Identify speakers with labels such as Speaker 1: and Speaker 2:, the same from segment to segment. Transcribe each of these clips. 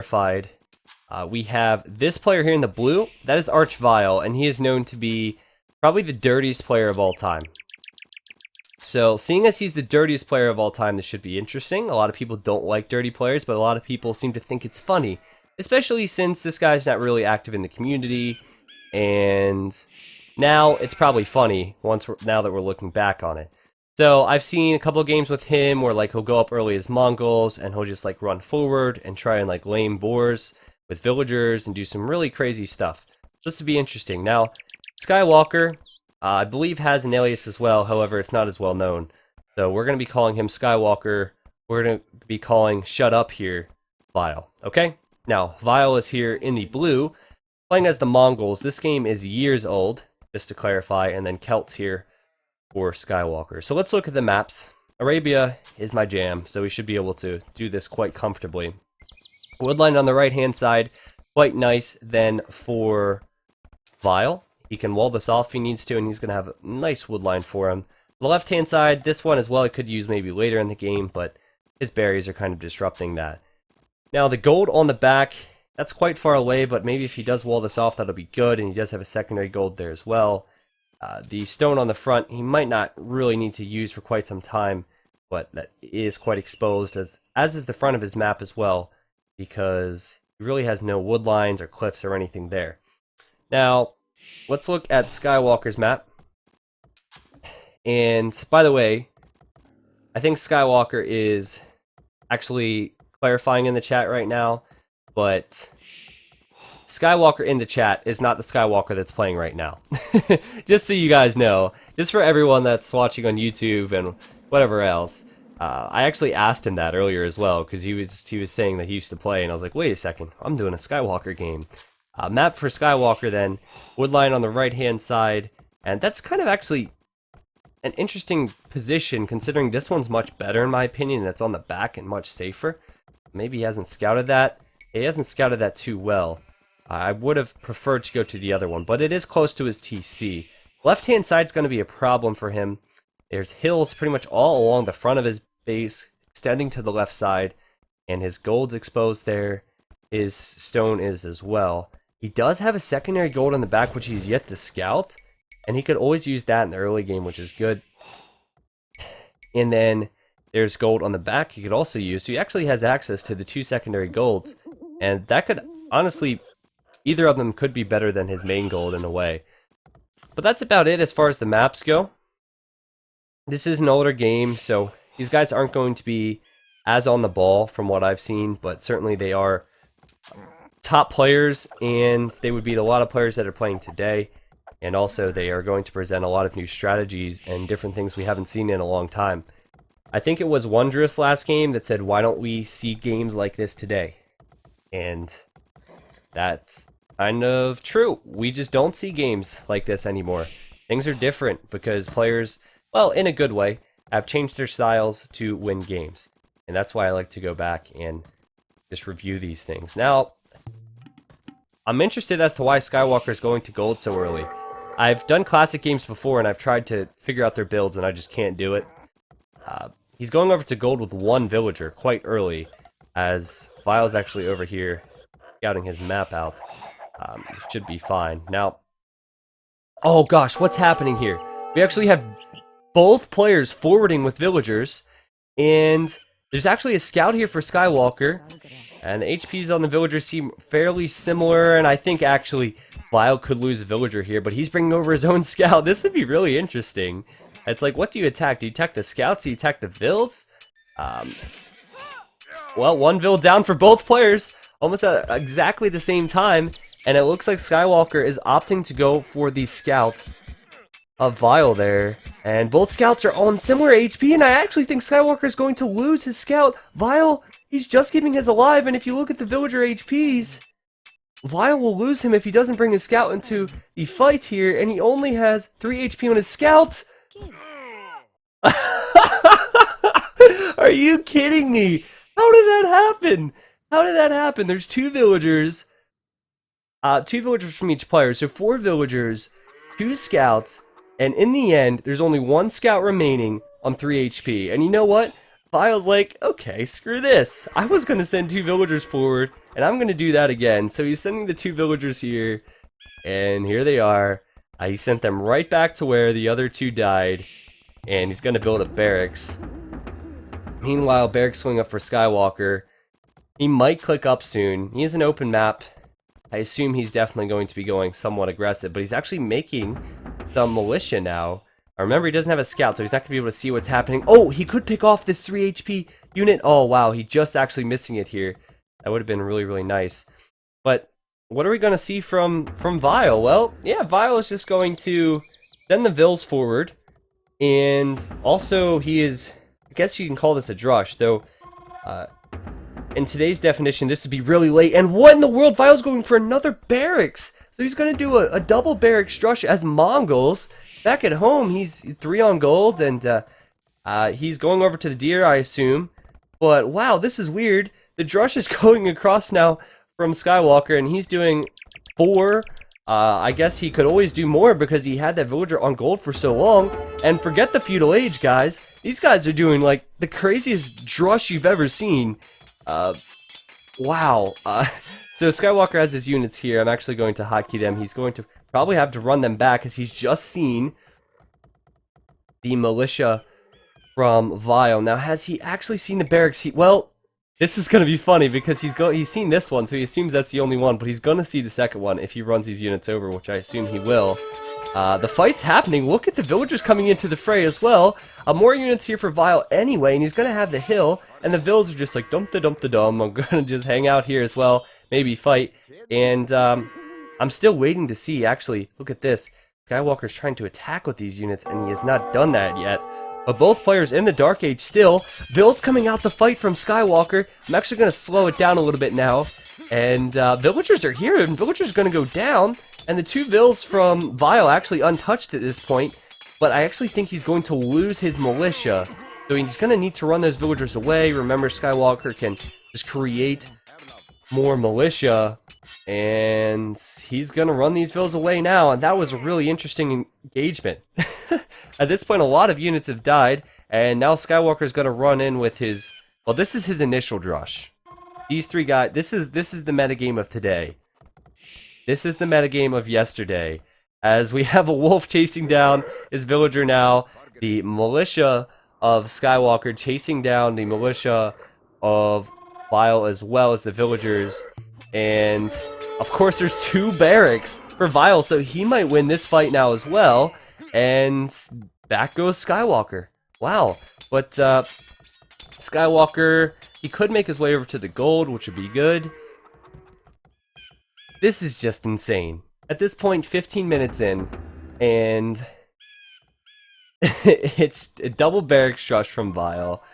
Speaker 1: clarified, we have this player here in the blue. That is Archvile, and he is known to be probably the dirtiest player of all time. So, seeing as he's the dirtiest player of all time, this should be interesting. A lot of people don't like dirty players, but a lot of people seem to think it's funny. Especially since this guy's not really active in the community, and now it's probably funny now that we're looking back on it. So I've seen a couple of games with him where like he'll go up early as Mongols and he'll just like run forward and try and like lame boars with villagers and do some really crazy stuff. This would be interesting. Now, Skywalker, I believe has an alias as well, however it's not as well known. So we're going to be calling him Skywalker. We're going to be calling Shut Up here Vile, okay? Now, Vile is here in the blue, playing as the Mongols. This game is years old, just to clarify, and then Celts here for Skywalker. So let's look at the maps. Arabia is my jam, so we should be able to do this quite comfortably. Woodline on the right-hand side, quite nice then for Vile. He can wall this off if he needs to, and he's going to have a nice woodline for him. The left-hand side, this one as well, I could use maybe later in the game, but his berries are kind of disrupting that. Now, the gold on the back, that's quite far away, but maybe if he does wall this off, that'll be good, and he does have a secondary gold there as well. The stone on the front, he might not really need to use for quite some time, but that is quite exposed, as is the front of his map as well, because he really has no wood lines or cliffs or anything there. Now, let's look at Skywalker's map. And, by the way, I think Skywalker is actually clarifying in the chat right now, but Skywalker in the chat is not the Skywalker that's playing right now. Just so you guys know, just for everyone that's watching on YouTube and whatever else. I actually asked him that earlier as well, because he was saying that he used to play, and I was like, wait a second, I'm doing a Skywalker game. Map for Skywalker then, woodline on the right hand side, and that's kind of actually an interesting position, considering this one's much better in my opinion, and it's on the back and much safer. Maybe he hasn't scouted that. He hasn't scouted that too well. I would have preferred to go to the other one, but it is close to his TC. Left-hand side's going to be a problem for him. There's hills pretty much all along the front of his base, extending to the left side, and his gold's exposed there. His stone is as well. He does have a secondary gold in the back, which he's yet to scout, and he could always use that in the early game, which is good. And then there's gold on the back he could also use. So he actually has access to the 2 secondary golds. And that could, honestly, either of them could be better than his main gold in a way. But that's about it as far as the maps go. This is an older game, so these guys aren't going to be as on the ball from what I've seen. But certainly they are top players, and they would beat a lot of players that are playing today. And also they are going to present a lot of new strategies and different things we haven't seen in a long time. I think it was Wondrous last game that said, why don't we see games like this today? And that's kind of true. We just don't see games like this anymore. Things are different because players, well, in a good way, have changed their styles to win games. And that's why I like to go back and just review these things. Now, I'm interested as to why Skywalker is going to gold so early. I've done classic games before and I've tried to figure out their builds and I just can't do it. He's going over to gold with 1 villager quite early, as Vile's actually over here scouting his map out. Should be fine. Now, oh gosh, what's happening here? We actually have both players forwarding with villagers, and there's actually a scout here for Skywalker, and the HPs on the villagers seem fairly similar, and I think actually Vile could lose a villager here, but he's bringing over his own scout. This would be really interesting. It's like, what do you attack? Do you attack the scouts? Do you attack the vills? Well, 1 vill down for both players, almost at exactly the same time, and it looks like Skywalker is opting to go for the scout of Vile there, and both scouts are on similar HP, and I actually think Skywalker is going to lose his scout. Vile, he's just keeping his alive, and if you look at the villager HPs, Vile will lose him if he doesn't bring his scout into the fight here, and he only has 3 HP on his scout. Are you kidding me? How did that happen? How did that happen? There's 2 villagers. 2 villagers from each player, so 4 villagers, 2 scouts, and in the end, there's only 1 scout remaining on 3 HP. And you know what? Vile's like, okay, screw this. I was going to send 2 villagers forward, and I'm going to do that again. So he's sending the 2 villagers here, and here they are. He sent them right back to where the other 2 died, and he's going to build a barracks. Meanwhile, barracks swing up for Skywalker. He might click up soon. He has an open map. I assume he's definitely going to be going somewhat aggressive, but he's actually making some militia now. Remember, he doesn't have a scout, so he's not going to be able to see what's happening. Oh, he could pick off this 3 HP unit. Oh, wow, he just actually missing it here. That would have been really, really nice. But what are we going to see from Vile? Well, yeah, Vile is just going to send the Vils forward. And also, he is, I guess you can call this a drush, though in today's definition, this would be really late. And what in the world? Vile's going for another barracks. So he's going to do a double barracks drush as Mongols. Back at home, he's 3 on gold, and he's going over to the deer, I assume. But wow, this is weird. The drush is going across now from Skywalker, and he's doing 4. I guess he could always do more because he had that villager on gold for so long. And forget the feudal age, guys. These guys are doing like the craziest drush you've ever seen. Wow. So Skywalker has his units here. I'm actually going to hotkey them. He's going to probably have to run them back as he's just seen the militia from Vile. Now, has he actually seen the barracks? Well, this is going to be funny because he's seen this one, so he assumes that's the only one, but he's going to see the second one if he runs these units over, which I assume he will. The fight's happening. Look at the villagers coming into the fray as well. More units here for Vile anyway, and he's going to have the hill, and the villagers are just like, dump-da-dump-da-dum. I'm going to just hang out here as well, maybe fight, and I'm still waiting to see, actually, look at this. Skywalker's trying to attack with these units, and he has not done that yet. But both players in the Dark Age still. Vils coming out to fight from Skywalker. I'm actually going to slow it down a little bit now. And villagers are here, and villagers are going to go down. And the 2 Vils from Vile actually untouched at this point. But I actually think he's going to lose his militia. So he's going to need to run those villagers away. Remember, Skywalker can just create more militia. And he's going to run these Vils away now, and that was a really interesting engagement. At this point, a lot of units have died, and now Skywalker's going to run in with his... Well, this is his initial drush. These 3 guys... This is the metagame of today. This is the metagame of yesterday. As we have a wolf chasing down his villager now, the militia of Skywalker chasing down the militia of Vile as well as the villagers. And, of course, there's 2 barracks for Vile, so he might win this fight now as well. And back goes Skywalker. Wow. But, Skywalker, he could make his way over to the gold, which would be good. This is just insane. At this point, 15 minutes in, and it's a double barracks drush from Vile.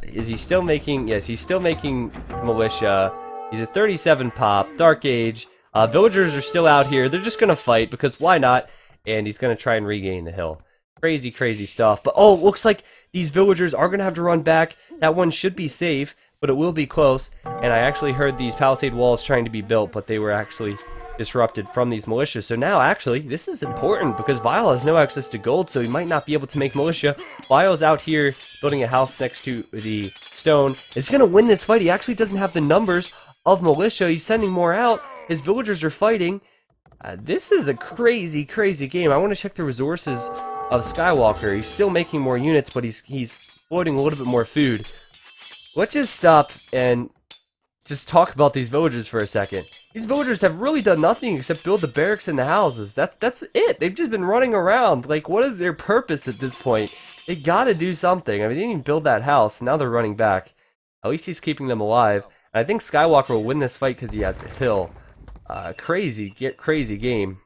Speaker 1: Is he still making... Yes, he's still making militia. He's at 37 pop, Dark Age. Villagers are still out here. They're just going to fight because why not? And he's going to try and regain the hill. Crazy, crazy stuff. But oh, looks like these villagers are going to have to run back. That one should be safe, but it will be close. And I actually heard these palisade walls trying to be built, but they were actually disrupted from these militias. So now, actually, this is important because Vile has no access to gold, so he might not be able to make militia. Vile's out here building a house next to the stone. Is going to win this fight. He actually doesn't have the numbers of militia. He's sending more out. His villagers are fighting. This is a crazy, crazy game. I want to check the resources of Skywalker. He's still making more units, but he's exploiting a little bit more food. Let's just stop and just talk about these villagers for a second. These villagers have really done nothing except build the barracks and the houses. That's it. They've just been running around. Like, what is their purpose at this point? They gotta do something. I mean, they didn't even build that house. Now they're running back. At least he's keeping them alive. And I think Skywalker will win this fight because he has the hill. Crazy game.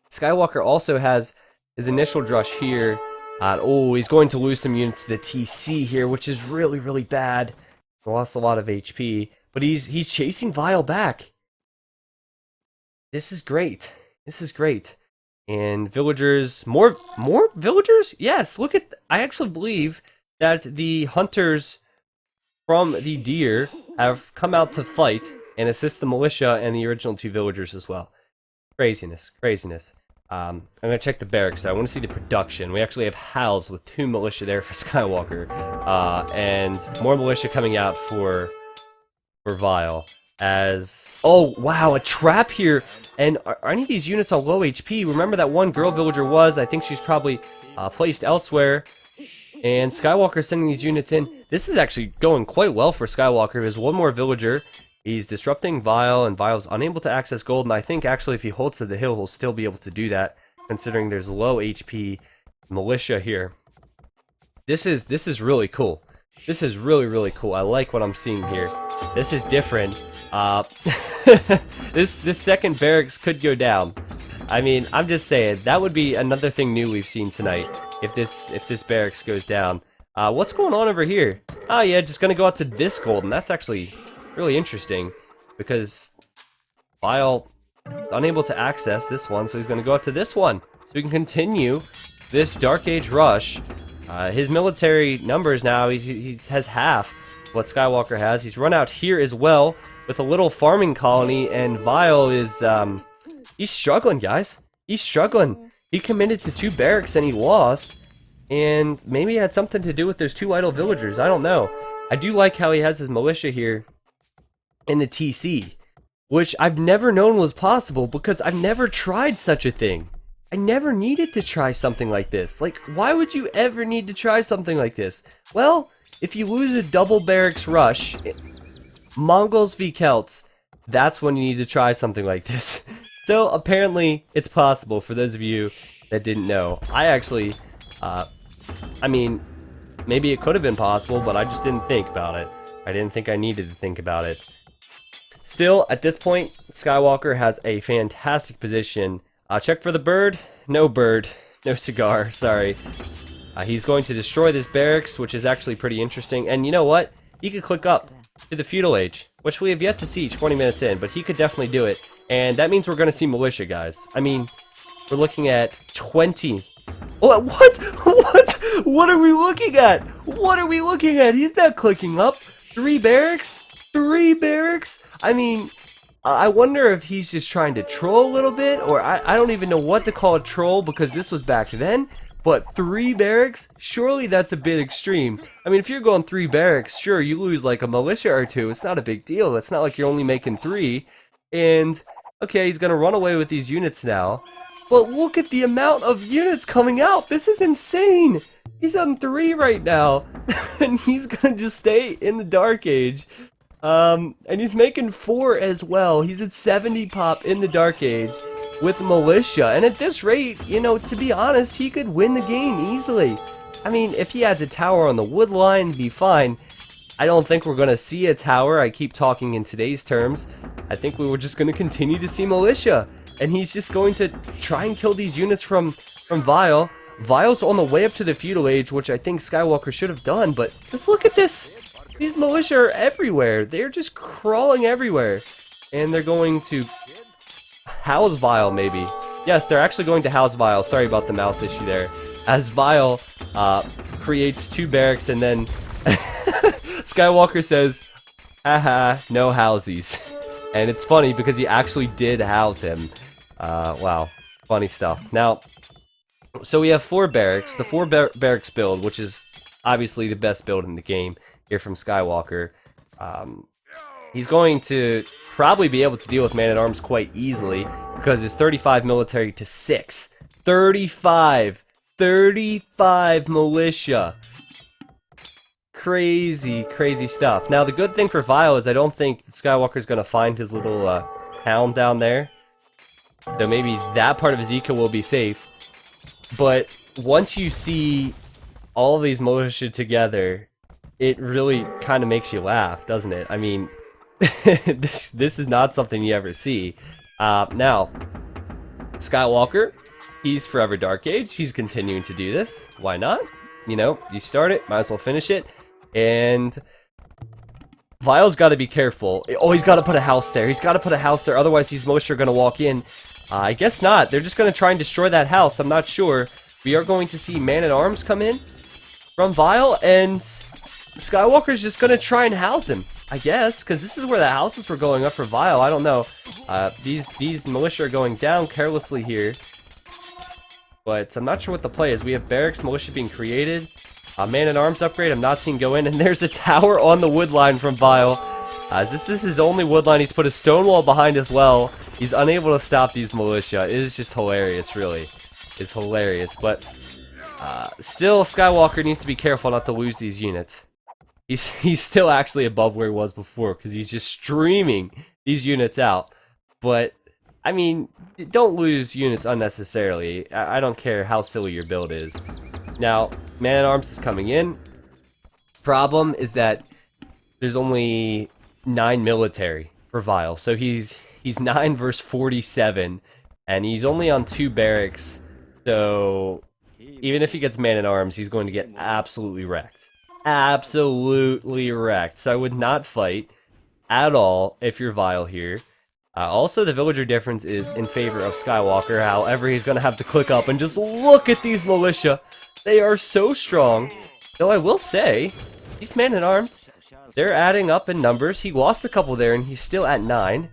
Speaker 1: Skywalker also has his initial drush here. Oh, he's going to lose some units to the TC here, which is really, really bad. He lost a lot of HP, but he's chasing Vile back. This is great. This is great. And villagers, more villagers? Yes, look at, I actually believe that the hunters from the deer have come out to fight and assist the militia and the original 2 villagers as well. Craziness, craziness. I'm gonna check the barracks. I want to see the production. We actually have Hals with 2 militia there for Skywalker, and more militia coming out for Vile. As oh wow, a trap here, and are any of these units on low HP? Remember that one girl villager was? I think she's probably placed elsewhere, and Skywalker sending these units in. This is actually going quite well for Skywalker. There's one more villager. He's disrupting Vile, and Vile's unable to access gold, and I think actually if he holds to the hill, he'll still be able to do that, considering there's low HP militia here. This is really cool. This is really cool. I like what I'm seeing here. This is different. This second barracks could go down. I mean, I'm just saying, that would be another thing new we've seen tonight, if this barracks goes down. What's going on over here? Oh yeah, just gonna go out to this gold, and that's actually really interesting, because Vile unable to access this one, so he's going to go out to this one, so we can continue this Dark Age rush. His military numbers now, he has half what Skywalker has. He's run out here as well with a little farming colony, and Vile is he's struggling, guys. He's struggling. He committed to 2 barracks and he lost, and maybe it had something to do with those 2 idle villagers. I don't know. I do like how he has his militia here in the TC, which I've never known was possible, because I've never tried such a thing. I never needed to try something like this. Like, why would you ever need to try something like this? Well, if you lose a double barracks rush, Mongols v Celts, that's when you need to try something like this. So apparently it's possible, for those of you that didn't know. I actually, I mean, maybe it could have been possible, but I just didn't think about it. I didn't think I needed to think about it. Still, at this point, Skywalker has a fantastic position. Check for the bird. No bird. No cigar. Sorry. He's going to destroy this barracks, which is actually pretty interesting. And you know what? He could click up to the feudal age, which we have yet to see 20 minutes in, but he could definitely do it. And that means we're going to see militia, guys. I mean, we're looking at 20. What? What are we looking at? What are we looking at? He's not clicking up. 3 barracks? 3 barracks? I mean, I wonder if he's just trying to troll a little bit, or I don't even know what to call a troll, because this was back then, but 3 barracks? Surely that's a bit extreme. I mean, if you're going 3 barracks, sure, you lose like a militia or 2, it's not a big deal. It's not like you're only making 3, and, okay, he's gonna run away with these units now, but look at the amount of units coming out! This is insane! He's on 3 right now, and he's gonna just stay in the Dark Age. And he's making 4 as well. He's at 70 pop in the Dark Age with militia. And at this rate, you know, to be honest, he could win the game easily. I mean, if he adds a tower on the wood line, it'd be fine. I don't think we're going to see a tower. I keep talking in today's terms. I think we were just going to continue to see militia. And he's just going to try and kill these units from Vile. Vile's on the way up to the feudal age, which I think Skywalker should have done. But just look at this. These militia are everywhere. They're just crawling everywhere. And they're going to house Vile, maybe. Yes, they're actually going to house Vile. Sorry about the mouse issue there. As Vile creates 2 barracks, and then Skywalker says, haha, no housies. And it's funny because he actually did house him. Wow, funny stuff. Now, so we have 4 barracks. The 4 barracks build, which is obviously the best build in the game here from Skywalker. He's going to probably be able to deal with Man-at-Arms quite easily, because it's 35 military to 6. 35 militia. Crazy stuff. Now, the good thing for Vile is I don't think Skywalker's going to find his little hound down there. So maybe that part of his eco will be safe. But once you see all of these militia together, it really kind of makes you laugh, doesn't it? I mean, this is not something you ever see. Now, Skywalker, he's forever Dark Age. He's continuing to do this. Why not? You know, you start it, might as well finish it. And Vile's got to be careful. Oh, he's got to put a house there. He's got to put a house there. Otherwise, these militia are going to walk in. I guess not. They're just going to try and destroy that house. I'm not sure. We are going to see Man-at-Arms come in from Vile, and Skywalker's just going to try and house him, I guess, because this is where the houses were going up for Vile. I don't know. These militia are going down carelessly here. but I'm not sure what the play is. We have barracks militia being created. Man-at-arms upgrade, I'm not seeing go in, and there's a tower on the wood line from Vile. This is his only wood line. He's put a stone wall behind as well. He's unable to stop these militia. It is just hilarious, really. It's hilarious, but still, Skywalker needs to be careful not to lose these units. He's still actually above where he was before, because he's just streaming these units out. But, I mean, don't lose units unnecessarily. I don't care how silly your build is. Now, Man-at-Arms is coming in. Problem is that there's only 9 military for Vile. So he's 9 versus 47, and he's only on 2 barracks. So even if he gets Man-at-Arms, he's going to get absolutely wrecked. Absolutely wrecked. So I would not fight at all if you're Vile here. Also, the villager difference is in favor of Skywalker. However, he's going to have to click up and just look at these militia. They are so strong. Though I will say, these Man-at-Arms, they're adding up in numbers. He lost a couple there, and he's still at 9.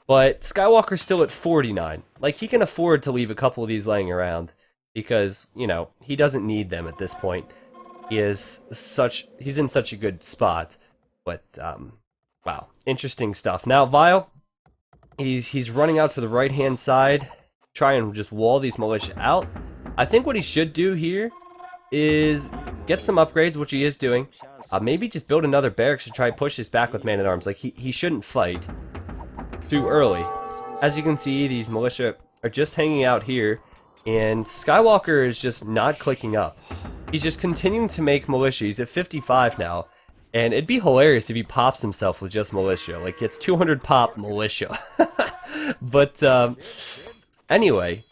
Speaker 1: But Skywalker's still at 49. Like, he can afford to leave a couple of these laying around. Because, you know, he doesn't need them at this point. He's in such a good spot. But, wow. Interesting stuff. Now, Vile, he's running out to the right-hand side. Try and just wall these militia out. I think what he should do here is get some upgrades, which he is doing. Maybe just build another barracks to try and push this back with Man-at-Arms. Like, he shouldn't fight too early. As you can see, these militia are just hanging out here, and Skywalker is just not clicking up. He's just continuing to make militia. He's at 55 now, and it'd be hilarious if he pops himself with just militia. Like, gets 200 pop militia. But, anyway,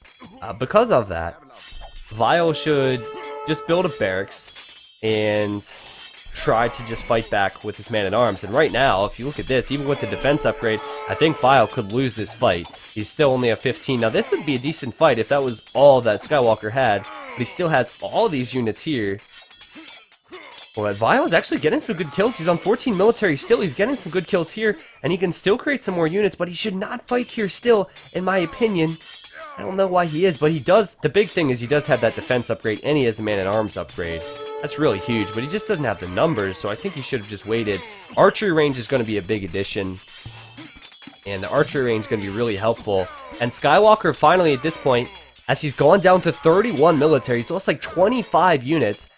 Speaker 1: because of that, Vile should just build a barracks and try to just fight back with his Man-at-Arms. And right now, if you look at this, even with the defense upgrade, I think Vile could lose this fight. He's still only at 15. Now, this would be a decent fight if that was all that Skywalker had, but he still has all these units here. Well, Vile is actually getting some good kills. He's on 14 military still. He's getting some good kills here, and he can still create some more units, but he should not fight here still, in my opinion. I don't know why he is, but he does. The big thing is he does have that defense upgrade, and he has a Man-at-Arms upgrade. That's really huge, but he just doesn't have the numbers, so I think he should have just waited. Archery range is going to be a big addition, and the archery range is going to be really helpful. And Skywalker finally, at this point, as he's gone down to 31 military, he's lost like 25 units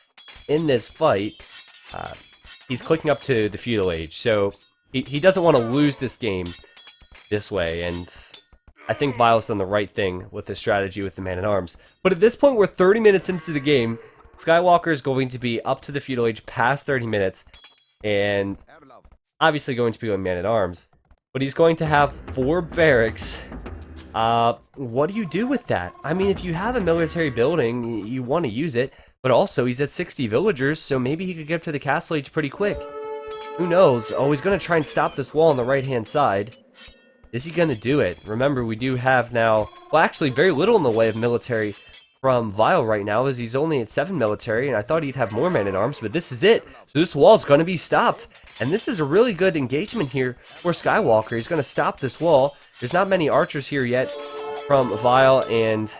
Speaker 1: in this fight. He's clicking up to the feudal age, so he doesn't want to lose this game this way, and I think Vile's done the right thing with his strategy with the Man-at-Arms. But at this point, we're 30 minutes into the game. Skywalker is going to be up to the feudal age past 30 minutes, and obviously going to be on Man-at-Arms. But he's going to have 4 barracks. What do you do with that? I mean, if you have a military building, you want to use it. But also, he's at 60 villagers, so maybe he could get up to the castle age pretty quick. Who knows? Oh, he's going to try and stop this wall on the right-hand side. Is he going to do it? Remember, we do have now, well, actually, very little in the way of military from Vile right now, as he's only at 7 military, and I thought he'd have more Man-at-Arms, but this is it. So this wall's going to be stopped, and this is a really good engagement here for Skywalker. He's going to stop this wall. There's not many archers here yet from Vile, and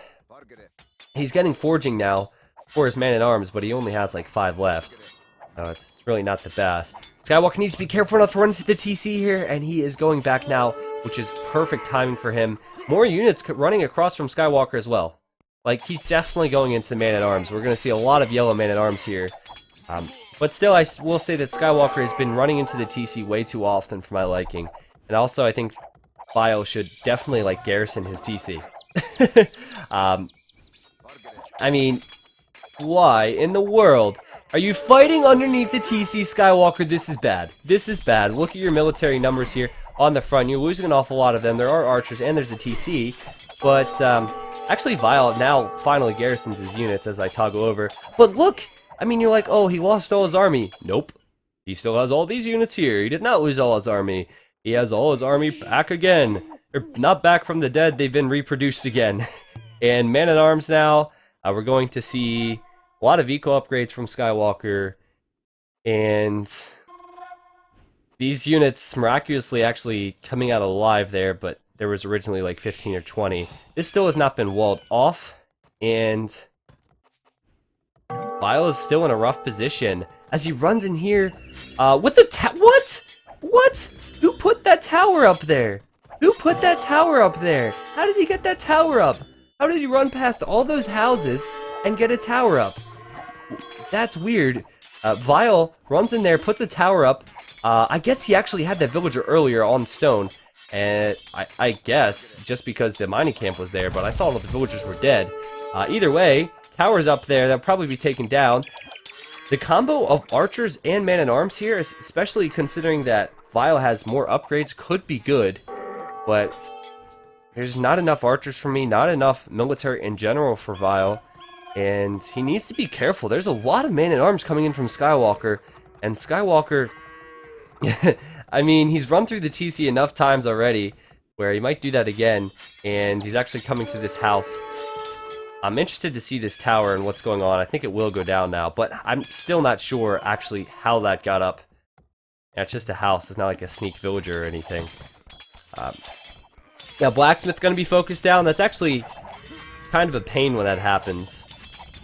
Speaker 1: he's getting forging now for his Man-at-Arms, but he only has like 5 left. It's really not the best. Skywalker needs to be careful not to run into the TC here, and he is going back now, which is perfect timing for him. More units running across from Skywalker as well. Like, he's definitely going into Man-at-Arms. We're going to see a lot of yellow Man-at-Arms here. But still, I will say that Skywalker has been running into the TC way too often for my liking. And also, I think Vile should definitely, like, garrison his TC. I mean, why in the world are you fighting underneath the TC, Skywalker? This is bad. This is bad. Look at your military numbers here on the front. You're losing an awful lot of them. There are archers, and there's a TC. But, actually, Vile now finally garrisons his units as I toggle over. But look! I mean, you're like, oh, he lost all his army. Nope. He still has all these units here. He did not lose all his army. He has all his army back again. They're not back from the dead. They've been reproduced again. And Man-at-Arms now. We're going to see a lot of eco upgrades from Skywalker. And these units miraculously actually coming out alive there, but there was originally like 15 or 20. This still has not been walled off. And Vile is still in a rough position as he runs in here with the what? What? Who put that tower up there? Who put that tower up there? How did he get that tower up? How did he run past all those houses and get a tower up? That's weird. Vile runs in there, puts a tower up. I guess he actually had that villager earlier on stone. And I guess just because the mining camp was there, but I thought all the villagers were dead. Either way, tower's up there. That'll probably be taken down. The combo of archers and man-at-arms here, especially considering that Vile has more upgrades, could be good. But there's not enough archers for me, not enough military in general for Vile. And he needs to be careful. There's a lot of man-at-arms coming in from Skywalker. And Skywalker, I mean, he's run through the TC enough times already where he might do that again. And he's actually coming to this house. I'm interested to see this tower and what's going on. I think it will go down now, but I'm still not sure actually how that got up. Yeah, it's just a house. It's not like a sneak villager or anything. Yeah, Blacksmith going to be focused down. That's actually kind of a pain when that happens,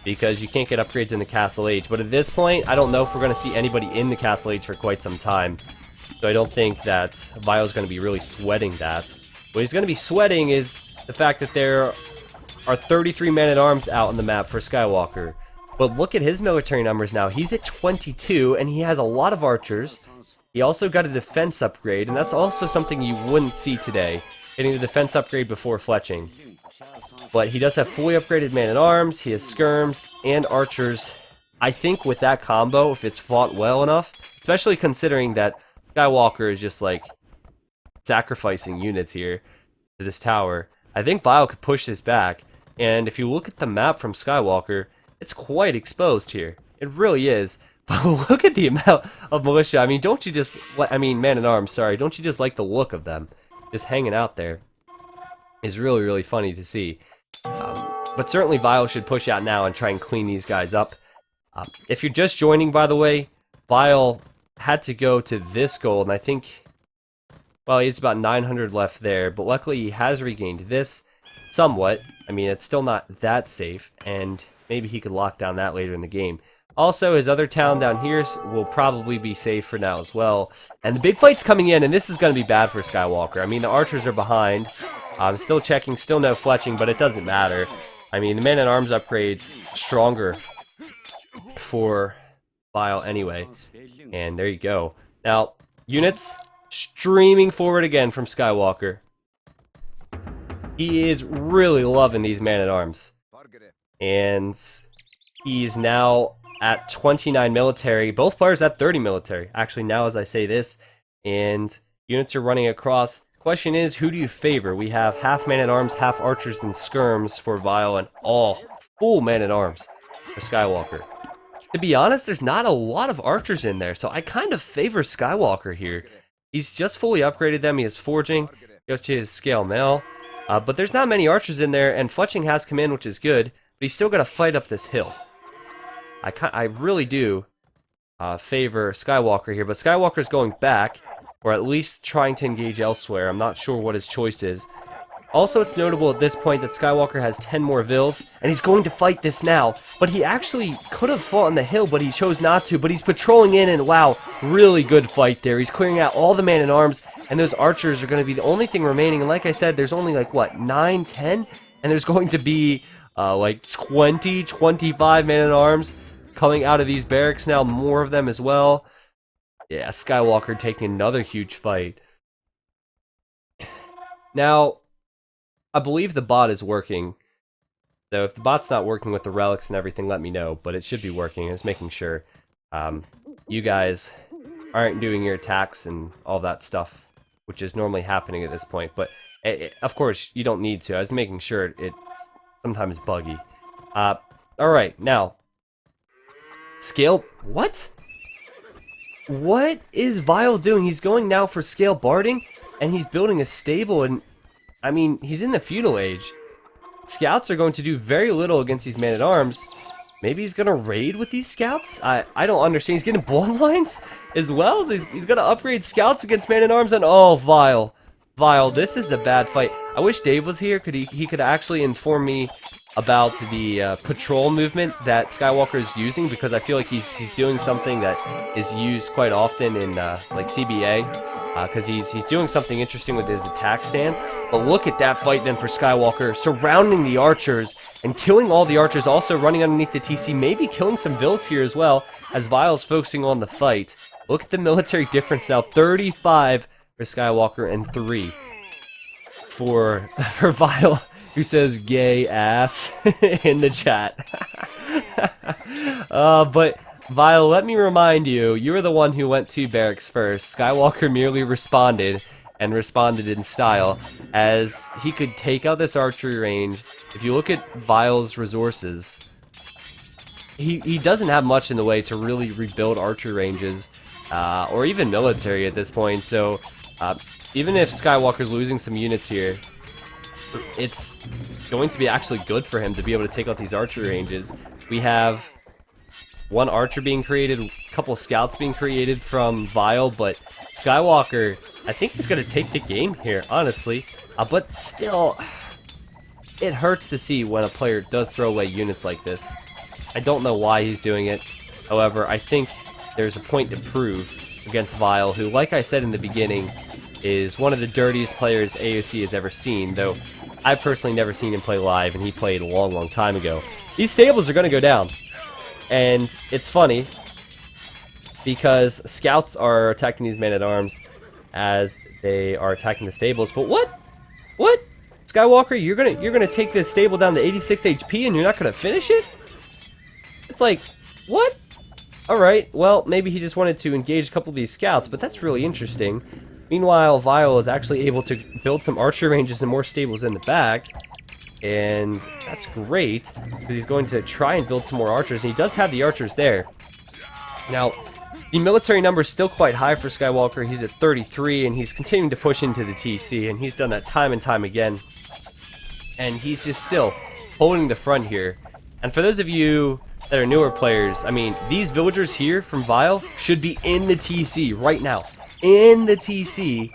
Speaker 1: because you can't get upgrades in the Castle Age. But at this point, I don't know if we're going to see anybody in the Castle Age for quite some time. So I don't think that Vile's going to be really sweating that. What he's going to be sweating is the fact that there are 33 men-at-arms out on the map for Skywalker. But look at his military numbers now. He's at 22, and he has a lot of archers. He also got a defense upgrade, and that's also something you wouldn't see today, getting the defense upgrade before fletching. But he does have fully upgraded man-at-arms, he has skirms, and archers. I think with that combo, if it's fought well enough, especially considering that Skywalker is just like sacrificing units here to this tower, I think Vile could push this back. And if you look at the map from Skywalker, it's quite exposed here. It really is. But look at the amount of militia. I mean, don't you just... I mean, man-at-arms, sorry. Don't you just like the look of them? Just hanging out there is really, really funny to see. But certainly Vile should push out now and try and clean these guys up. If you're just joining, by the way, Vile had to go to this gold, and I think... Well, he has about 900 left there, but luckily he has regained this somewhat. I mean, it's still not that safe, and maybe he could lock down that later in the game. Also, his other town down here will probably be safe for now as well. And the big fight's coming in, and this is going to be bad for Skywalker. I mean, the archers are behind. I'm still checking, still no fletching, but it doesn't matter. I mean, the man-at-arms upgrade's stronger for Vile anyway. And there you go. Now, units streaming forward again from Skywalker. He is really loving these man-at-arms. And he's now at 29 military. Both players at 30 military. Actually, now as I say this, and units are running across. Question is, who do you favor? We have half man-at-arms, half archers and skirms for Vile, and all full man-at-arms for Skywalker. To be honest, there's not a lot of archers in there, so I kind of favor Skywalker here. He's just fully upgraded them. He has forging, goes to his scale mail. But there's not many archers in there, and fletching has come in, which is good, but he's still got to fight up this hill. I really do favor Skywalker here, but Skywalker's going back, or at least trying to engage elsewhere. I'm not sure what his choice is. Also, it's notable at this point that Skywalker has 10 more vills, and he's going to fight this now. But he actually could have fought on the hill, but he chose not to. But he's patrolling in, and wow, really good fight there. He's clearing out all the man-at-arms, and those archers are going to be the only thing remaining. And like I said, there's only like, what, 9, 10? And there's going to be like 20, 25 man-at-arms coming out of these barracks now, more of them as well. Yeah, Skywalker taking another huge fight. Now, I believe the bot is working. So if the bot's not working with the relics and everything, let me know. But it should be working. Just making sure you guys aren't doing your attacks and all that stuff, which is normally happening at this point. But of course, you don't need to. I was making sure it's sometimes buggy. Alright, now. Scale... What? What is Vile doing? He's going now for scale barding, and he's building a stable, and I mean, he's in the feudal age. Scouts are going to do very little against these man-at-arms. Maybe he's going to raid with these scouts? I don't understand. He's getting bloodlines as well? He's going to upgrade scouts against man-at-arms, and oh, Vile. Vile, this is a bad fight. I wish Dave was here. He could actually inform me about the patrol movement that Skywalker is using, because I feel like he's doing something that is used quite often in like CBA, because he's doing something interesting with his attack stance. But look at that fight then for Skywalker, surrounding the archers and killing all the archers, also running underneath the TC, maybe killing some Vils here as well, as Vile's focusing on the fight. Look at the military difference now, 35 for Skywalker and 3 for Vile, who says gay ass in the chat. But Vile, let me remind you, you were the one who went to barracks first. Skywalker merely responded, and responded in style, as he could take out this archery range. If you look at Vile's resources, he doesn't have much in the way to really rebuild archery ranges, or even military at this point. So even if Skywalker's losing some units here, it's going to be actually good for him to be able to take out these archery ranges. We have one archer being created, a couple scouts being created from Vile, but Skywalker, I think he's going to take the game here, honestly. But still, it hurts to see when a player does throw away units like this. I don't know why he's doing it. However, I think there's a point to prove against Vile, who, like I said in the beginning, is one of the dirtiest players AOC has ever seen, though I've personally never seen him play live, and he played a long, long time ago. These stables are going to go down. And it's funny, because scouts are attacking these men-at-arms as they are attacking the stables. But what? What? Skywalker, you're gonna take this stable down to 86 HP and you're not gonna finish it? It's like, what? Alright, well, maybe he just wanted to engage a couple of these scouts, but that's really interesting. Meanwhile, Vile is actually able to build some archer ranges and more stables in the back. And that's great, because he's going to try and build some more archers, and he does have the archers there. Now, the military number is still quite high for Skywalker. He's at 33, and he's continuing to push into the TC, and he's done that time and time again. And he's just still holding the front here. And for those of you that are newer players, I mean, these villagers here from Vile should be in the TC right now. In the TC.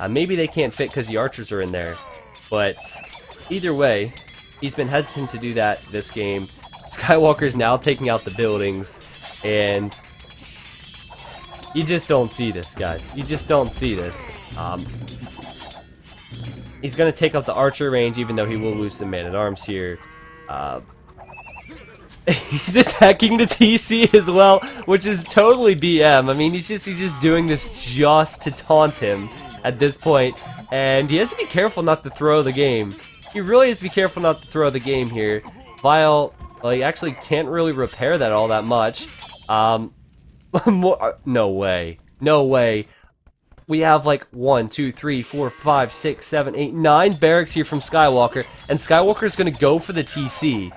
Speaker 1: Maybe they can't fit because the archers are in there, but either way, he's been hesitant to do that this game. Skywalker's now taking out the buildings, and you just don't see this, guys. You just don't see this. He's going to take out the archer range, even though he will lose some man-at-arms here. He's attacking the TC as well, which is totally BM. I mean, he's just doing this just to taunt him at this point, and he has to be careful not to throw the game. He really has to be careful not to throw the game here. Vile, like, actually can't really repair that all that much. No way. No way. We have like 1, 2, 3, 4, 5, 6, 7, 8, 9 barracks here from Skywalker, and Skywalker's gonna go for the TC.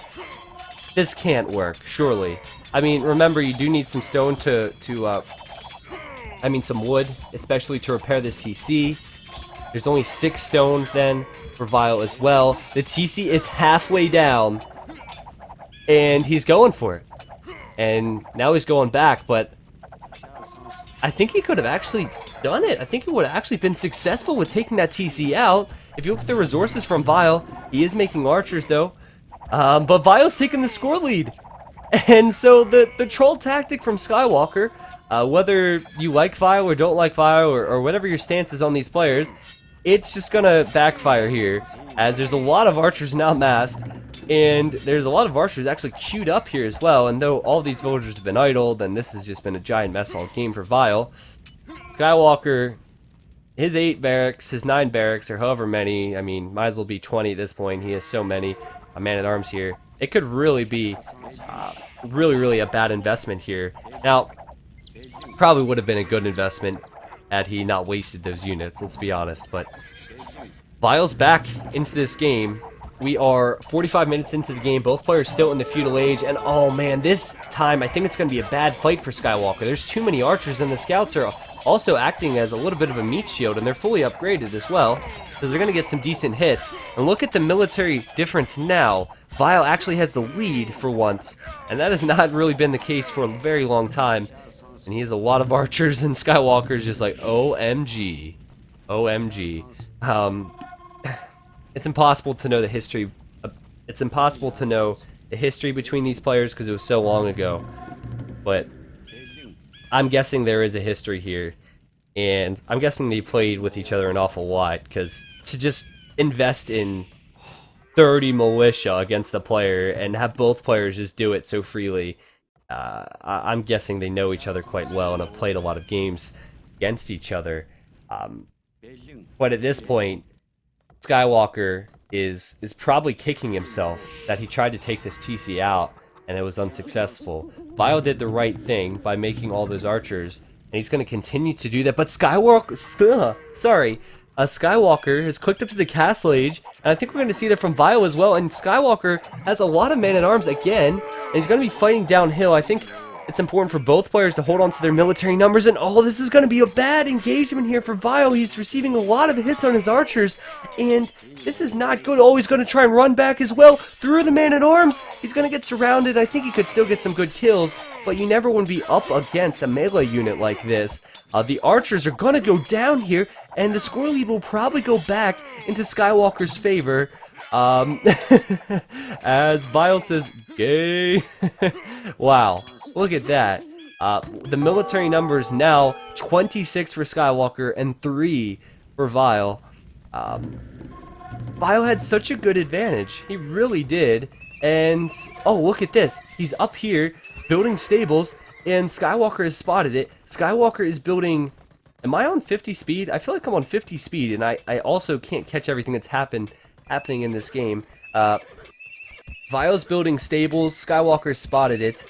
Speaker 1: This can't work, surely. I mean, remember, you do need some stone I mean, some wood, especially to repair this TC. There's only 6 stone then for Vile as well. The TC is halfway down, and he's going for it. And now he's going back, but I think he could have actually done it. I think he would have actually been successful with taking that TC out. If you look at the resources from Vile, he is making archers though. But Vile's taking the score lead. And so the troll tactic from Skywalker, whether you like Vile or don't like Vile, or whatever your stance is on these players, it's just gonna backfire here, as there's a lot of archers now massed, and there's a lot of archers actually queued up here as well. And though all these villagers have been idled, and this has just been a giant mess all game for Vile, Skywalker, his 8 barracks, his 9 barracks, or however many, I mean, might as well be 20 at this point. He has so many man-at-arms here. It could really be really a bad investment here. Now, probably would have been a good investment had he not wasted those units, let's be honest. But Vile's back into this game. We are 45 minutes into the game. Both players still in the feudal age, and oh man, this time I think it's going to be a bad fight for Skywalker. There's too many archers, and the scouts are also acting as a little bit of a meat shield, and they're fully upgraded as well, so they're going to get some decent hits. And look at the military difference now. Vile actually has the lead for once, and that has not really been the case for a very long time. And he has a lot of archers, and Skywalker's just like, OMG. OMG. It's impossible to know the history It's impossible to know the history between these players because it was so long ago. But I'm guessing there is a history here. And I'm guessing they played with each other an awful lot, because to just invest in 30 militia against a player and have both players just do it so freely, I'm guessing they know each other quite well and have played a lot of games against each other. But at this point, Skywalker is probably kicking himself that he tried to take this TC out and it was unsuccessful. Vile did the right thing by making all those archers, and he's going to continue to do that. But Skywalker has clicked up to the castle age, and I think we're going to see that from Vile as well. And Skywalker has a lot of man-at-arms again, and he's going to be fighting downhill. I think it's important for both players to hold on to their military numbers, and oh, this is going to be a bad engagement here for Vile. He's receiving a lot of hits on his archers, and this is not good. Oh, he's going to try and run back as well through the man-at-arms. He's going to get surrounded. I think he could still get some good kills, but you never want to be up against a melee unit like this. The archers are going to go down here, and the score lead will probably go back into Skywalker's favor. As Vile says, gay. Wow, look at that. The military numbers now 26 for Skywalker and 3 for Vile. Vile had such a good advantage. He really did. And, oh, look at this. He's up here building stables, and Skywalker has spotted it. Skywalker is building... Am I on 50 speed? I feel like I'm on 50 speed, and I also can't catch everything that's happening in this game. Vile's building stables. Skywalker spotted it.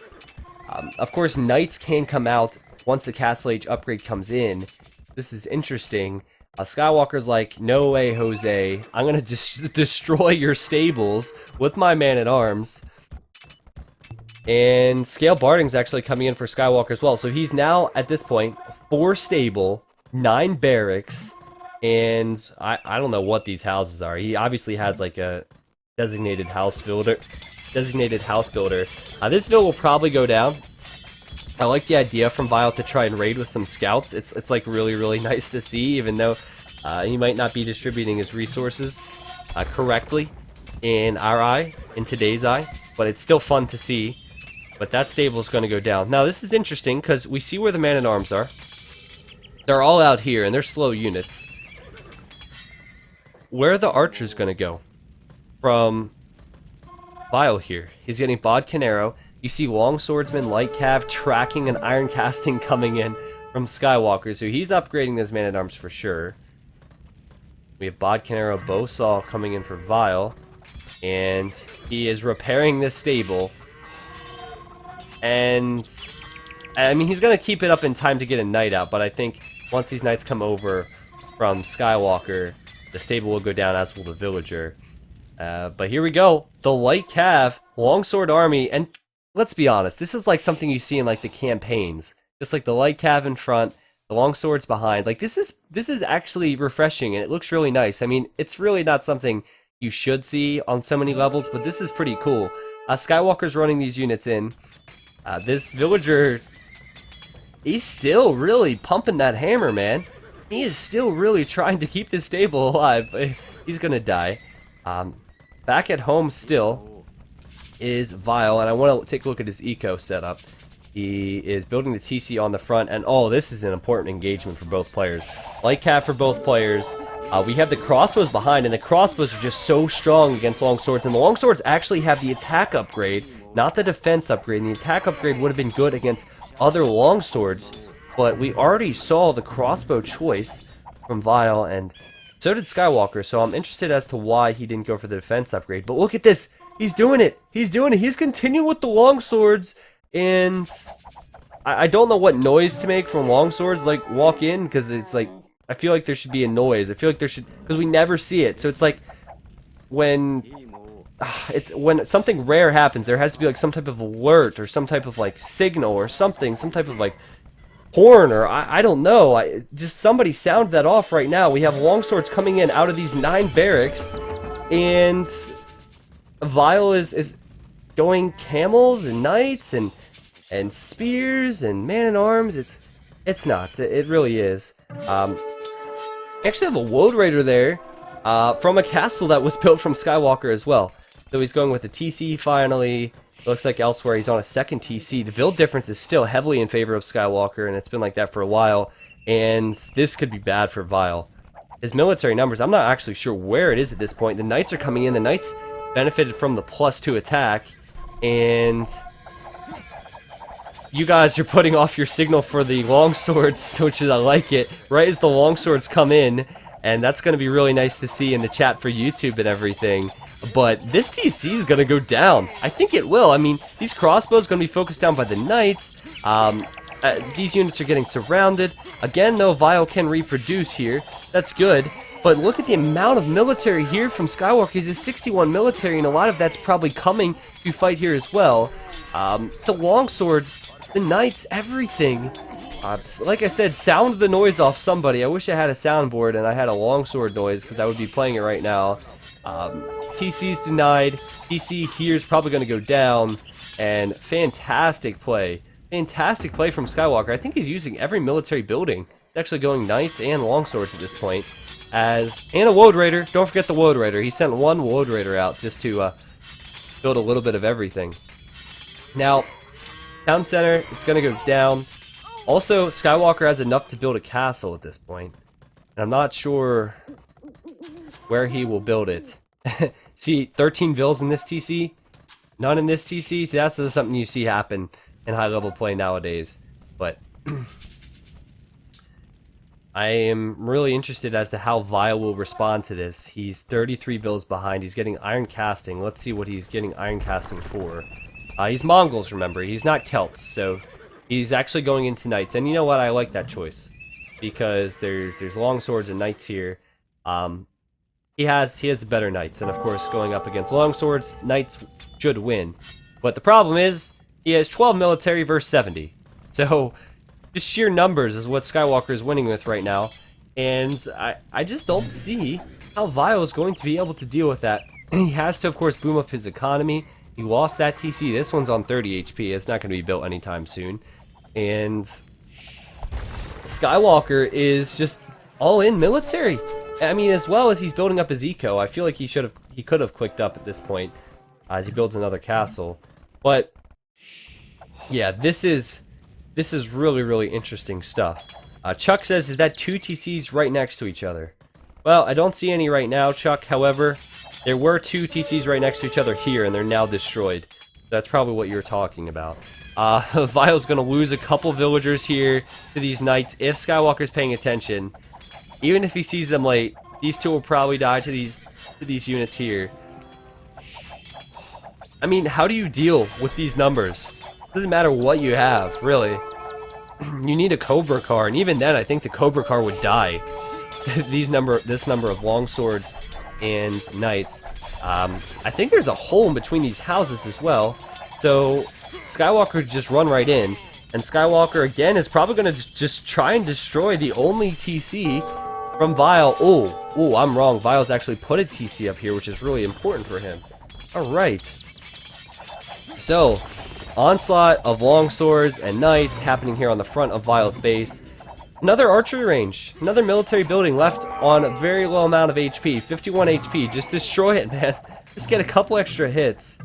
Speaker 1: Of course, knights can come out once the Castle Age upgrade comes in. This is interesting. Skywalker's like, no way, Jose. I'm going to just destroy your stables with my man-at-arms. And Scale Barding's actually coming in for Skywalker as well. So he's now, at this point, 4 stable, 9 barracks, and I don't know what these houses are. He obviously has like a designated house builder. This build will probably go down. I like the idea from Vile to try and raid with some scouts. It's like really nice to see, even though he might not be distributing his resources correctly in our eye, in today's eye, but it's still fun to see. But that stable is going to go down. Now this is interesting because we see where the man-at-arms are. They're all out here and they're slow units. Where are the archers going to go? From Vile here. He's getting Bodkin Arrow. You see Long Swordsman, Light Cav, Tracking, and Iron Casting coming in from Skywalker. So he's upgrading those man-at-arms for sure. We have Bodkin Arrow, Bowsaw coming in for Vile. And he is repairing this stable. And I mean, he's going to keep it up in time to get a knight out, but I think once these knights come over from Skywalker, the stable will go down, as will the villager. But here we go. The Light Cav, Longsword Army, and let's be honest, this is like something you see in like the campaigns. Just like the Light Cav in front, the Longswords behind. Like this is actually refreshing, and it looks really nice. I mean, it's really not something you should see on so many levels, but this is pretty cool. Skywalker's running these units in. This villager, he's still really pumping that hammer, man. He is still really trying to keep this stable alive. He's gonna die. Back at home still is Vile, and I want to take a look at his eco setup. He is building the TC on the front, and oh, this is an important engagement for both players. Light Cav for both players. We have the crossbows behind, and the crossbows are just so strong against longswords, and the longswords actually have the attack upgrade, not the defense upgrade, and the attack upgrade would have been good against other longswords, but we already saw the crossbow choice from Vile, and so did Skywalker, so I'm interested as to why he didn't go for the defense upgrade. But look at this! He's doing it! He's doing it! He's continuing with the longswords, and I don't know what noise to make from longswords, like, walk in, because it's like, I feel like there should be a noise. I feel like there should, because we never see it, so it's like, when something rare happens, there has to be like some type of alert or some type of like signal or something, some type of like horn, or I don't know. Just somebody sound that off right now. We have longswords coming in out of these 9 barracks, and Vile is going camels and knights and spears and man-at-arms. It's not. It really is. I actually have a Woad Raider there from a castle that was built from Skywalker as well. So he's going with a TC finally. It looks like elsewhere he's on a second TC. The build difference is still heavily in favor of Skywalker, and it's been like that for a while. And this could be bad for Vile. His military numbers, I'm not actually sure where it is at this point. The Knights are coming in. The Knights benefited from the +2 attack. And you guys are putting off your signal for the longswords, which is, I like it, right as the longswords come in. And that's going to be really nice to see in the chat for YouTube and everything. But this TC is going to go down. I think it will. I mean, these crossbows going to be focused down by the Knights. These units are getting surrounded. Again, though, Vile can reproduce here. That's good. But look at the amount of military here from Skywalker. He's a 61 military, and a lot of that's probably coming to fight here as well. The longswords, the Knights, everything. Like I said, sound the noise off somebody. I wish I had a soundboard and I had a longsword noise, because I would be playing it right now. TC's denied. TC here is probably going to go down. And fantastic play. Fantastic play from Skywalker. I think he's using every military building. He's actually going Knights and longswords at this point. And a Woad Raider. Don't forget the Woad Raider. He sent one Woad Raider out just to build a little bit of everything. Now, town center, it's going to go down. Also, Skywalker has enough to build a castle at this point. And I'm not sure where he will build it. See, 13 vills in this TC. None in this TC. See, that's just something you see happen in high-level play nowadays. But I am really interested as to how Vile will respond to this. He's 33 vills behind. He's getting iron casting. Let's see what he's getting iron casting for. He's Mongols, remember. He's not Celts, so he's actually going into Knights. And you know what? I like that choice, because there's longswords and Knights here. He has the better Knights, and of course, going up against longswords, Knights should win. But the problem is, he has 12 military versus 70. So, just sheer numbers is what Skywalker is winning with right now. And I just don't see how Vile is going to be able to deal with that. He has to, of course, boom up his economy. He lost that TC. This one's on 30 HP. It's not going to be built anytime soon. And Skywalker is just all in military. I mean, as well as he's building up his eco, I feel like he could have clicked up at this point as he builds another castle. But yeah, this is really, really interesting stuff. Chuck says, is that 2 TCs right next to each other? Well, I don't see any right now, Chuck. However, there were 2 TCs right next to each other here, and they're now destroyed. That's probably what you're talking about. Vile's going to lose a couple villagers here to these Knights if Skywalker's paying attention. Even if he sees them late, these 2 will probably die to these units here. I mean, how do you deal with these numbers? It doesn't matter what you have, really. You need a Cobra car, and even then, I think the Cobra car would die. This number of longswords and Knights. I think there's a hole in between these houses as well. So Skywalker just run right in, and Skywalker again is probably going to just try and destroy the only TC from Vile. Oh, I'm wrong. Vile's actually put a TC up here, which is really important for him. Alright. So, onslaught of longswords and Knights happening here on the front of Vile's base. Another archery range. Another military building left on a very low amount of HP. 51 HP. Just destroy it, man. Just get a couple extra hits.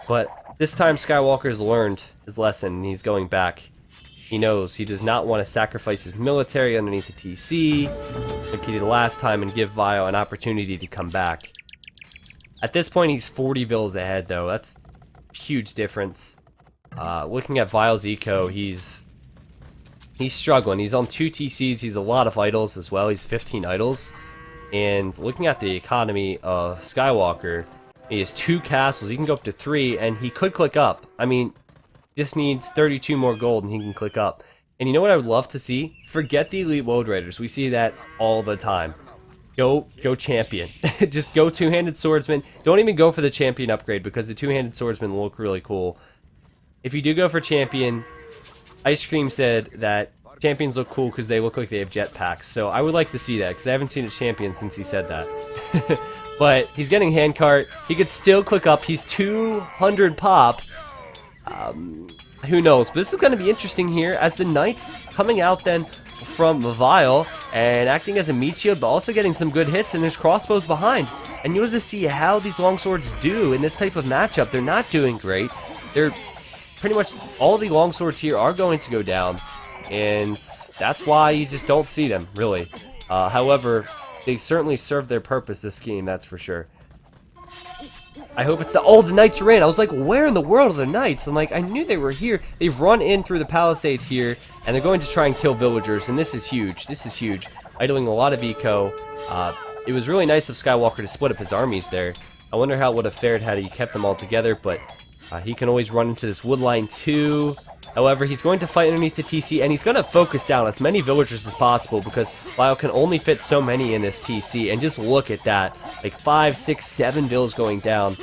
Speaker 1: But this time Skywalker's learned his lesson, and he's going back. He knows he does not want to sacrifice his military underneath the TC, like he did last time, and give Vile an opportunity to come back. At this point, he's 40 vills ahead, though. That's a huge difference. Looking at Vile's eco, he's struggling. He's on 2 TCs. He's a lot of idols as well. He's 15 idols. And looking at the economy of Skywalker, he has 2 castles. He can go up to 3, and he could click up. I mean, just needs 32 more gold and he can click up. And you know what I would love to see? Forget the Elite Woad Raiders. We see that all the time. Go champion. Just go two-handed swordsman. Don't even go for the champion upgrade, because the two-handed swordsman will look really cool. If you do go for champion, Ice Cream said that champions look cool because they look like they have jetpacks. So I would like to see that, because I haven't seen a champion since he said that. But he's getting handcart. He could still click up. He's 200 pop. Who knows? But this is going to be interesting here, as the Knights coming out then from Vile and acting as a meat shield, but also getting some good hits, and there's crossbows behind. And you'll just see how these longswords do in this type of matchup. They're not doing great. They're pretty much all the longswords here are going to go down, and that's why you just don't see them, really. However, they certainly serve their purpose this game, that's for sure. I hope it's the knights are in. I was like, where in the world are the knights? And like, I knew they were here. They've run in through the palisade here, and they're going to try and kill villagers, and this is huge. This is huge. Idling a lot of eco. It was really nice of Skywalker to split up his armies there. I wonder how it would have fared had he kept them all together, but he can always run into this wood line too. However, he's going to fight underneath the TC, and he's going to focus down as many villagers as possible, because Vile can only fit so many in this TC, and just look at that. Like 5, 6, 7 vills going down.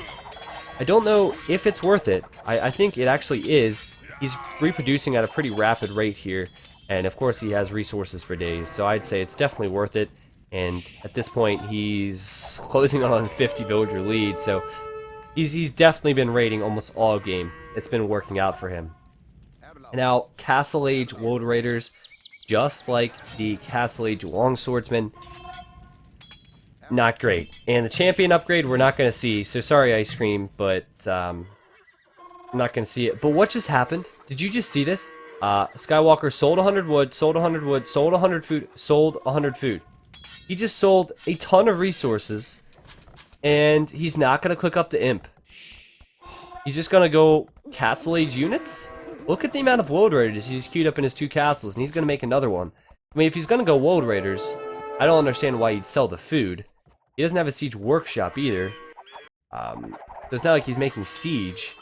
Speaker 1: I don't know if it's worth it. I think it actually is. He's reproducing at a pretty rapid rate here, and of course he has resources for days, so I'd say it's definitely worth it. And at this point, he's closing on a 50 villager lead, so he's definitely been raiding almost all game. It's been working out for him. Now, Castle Age Woad Raiders, just like the Castle Age Longswordsmen, not great. And the champion upgrade we're not going to see, so sorry Ice Cream, but I'm not going to see it. But what just happened? Did you just see this? Skywalker sold 100 wood, sold 100 wood, sold 100 food, sold 100 food. He just sold a ton of resources, and he's not going to click up to Imp. He's just going to go Castle Age units? Look at the amount of Woad Raiders he's queued up in his 2 castles, and he's going to make another one. I mean, if he's going to go Woad Raiders, I don't understand why he'd sell the food. He doesn't have a siege workshop either. So it's not like he's making siege.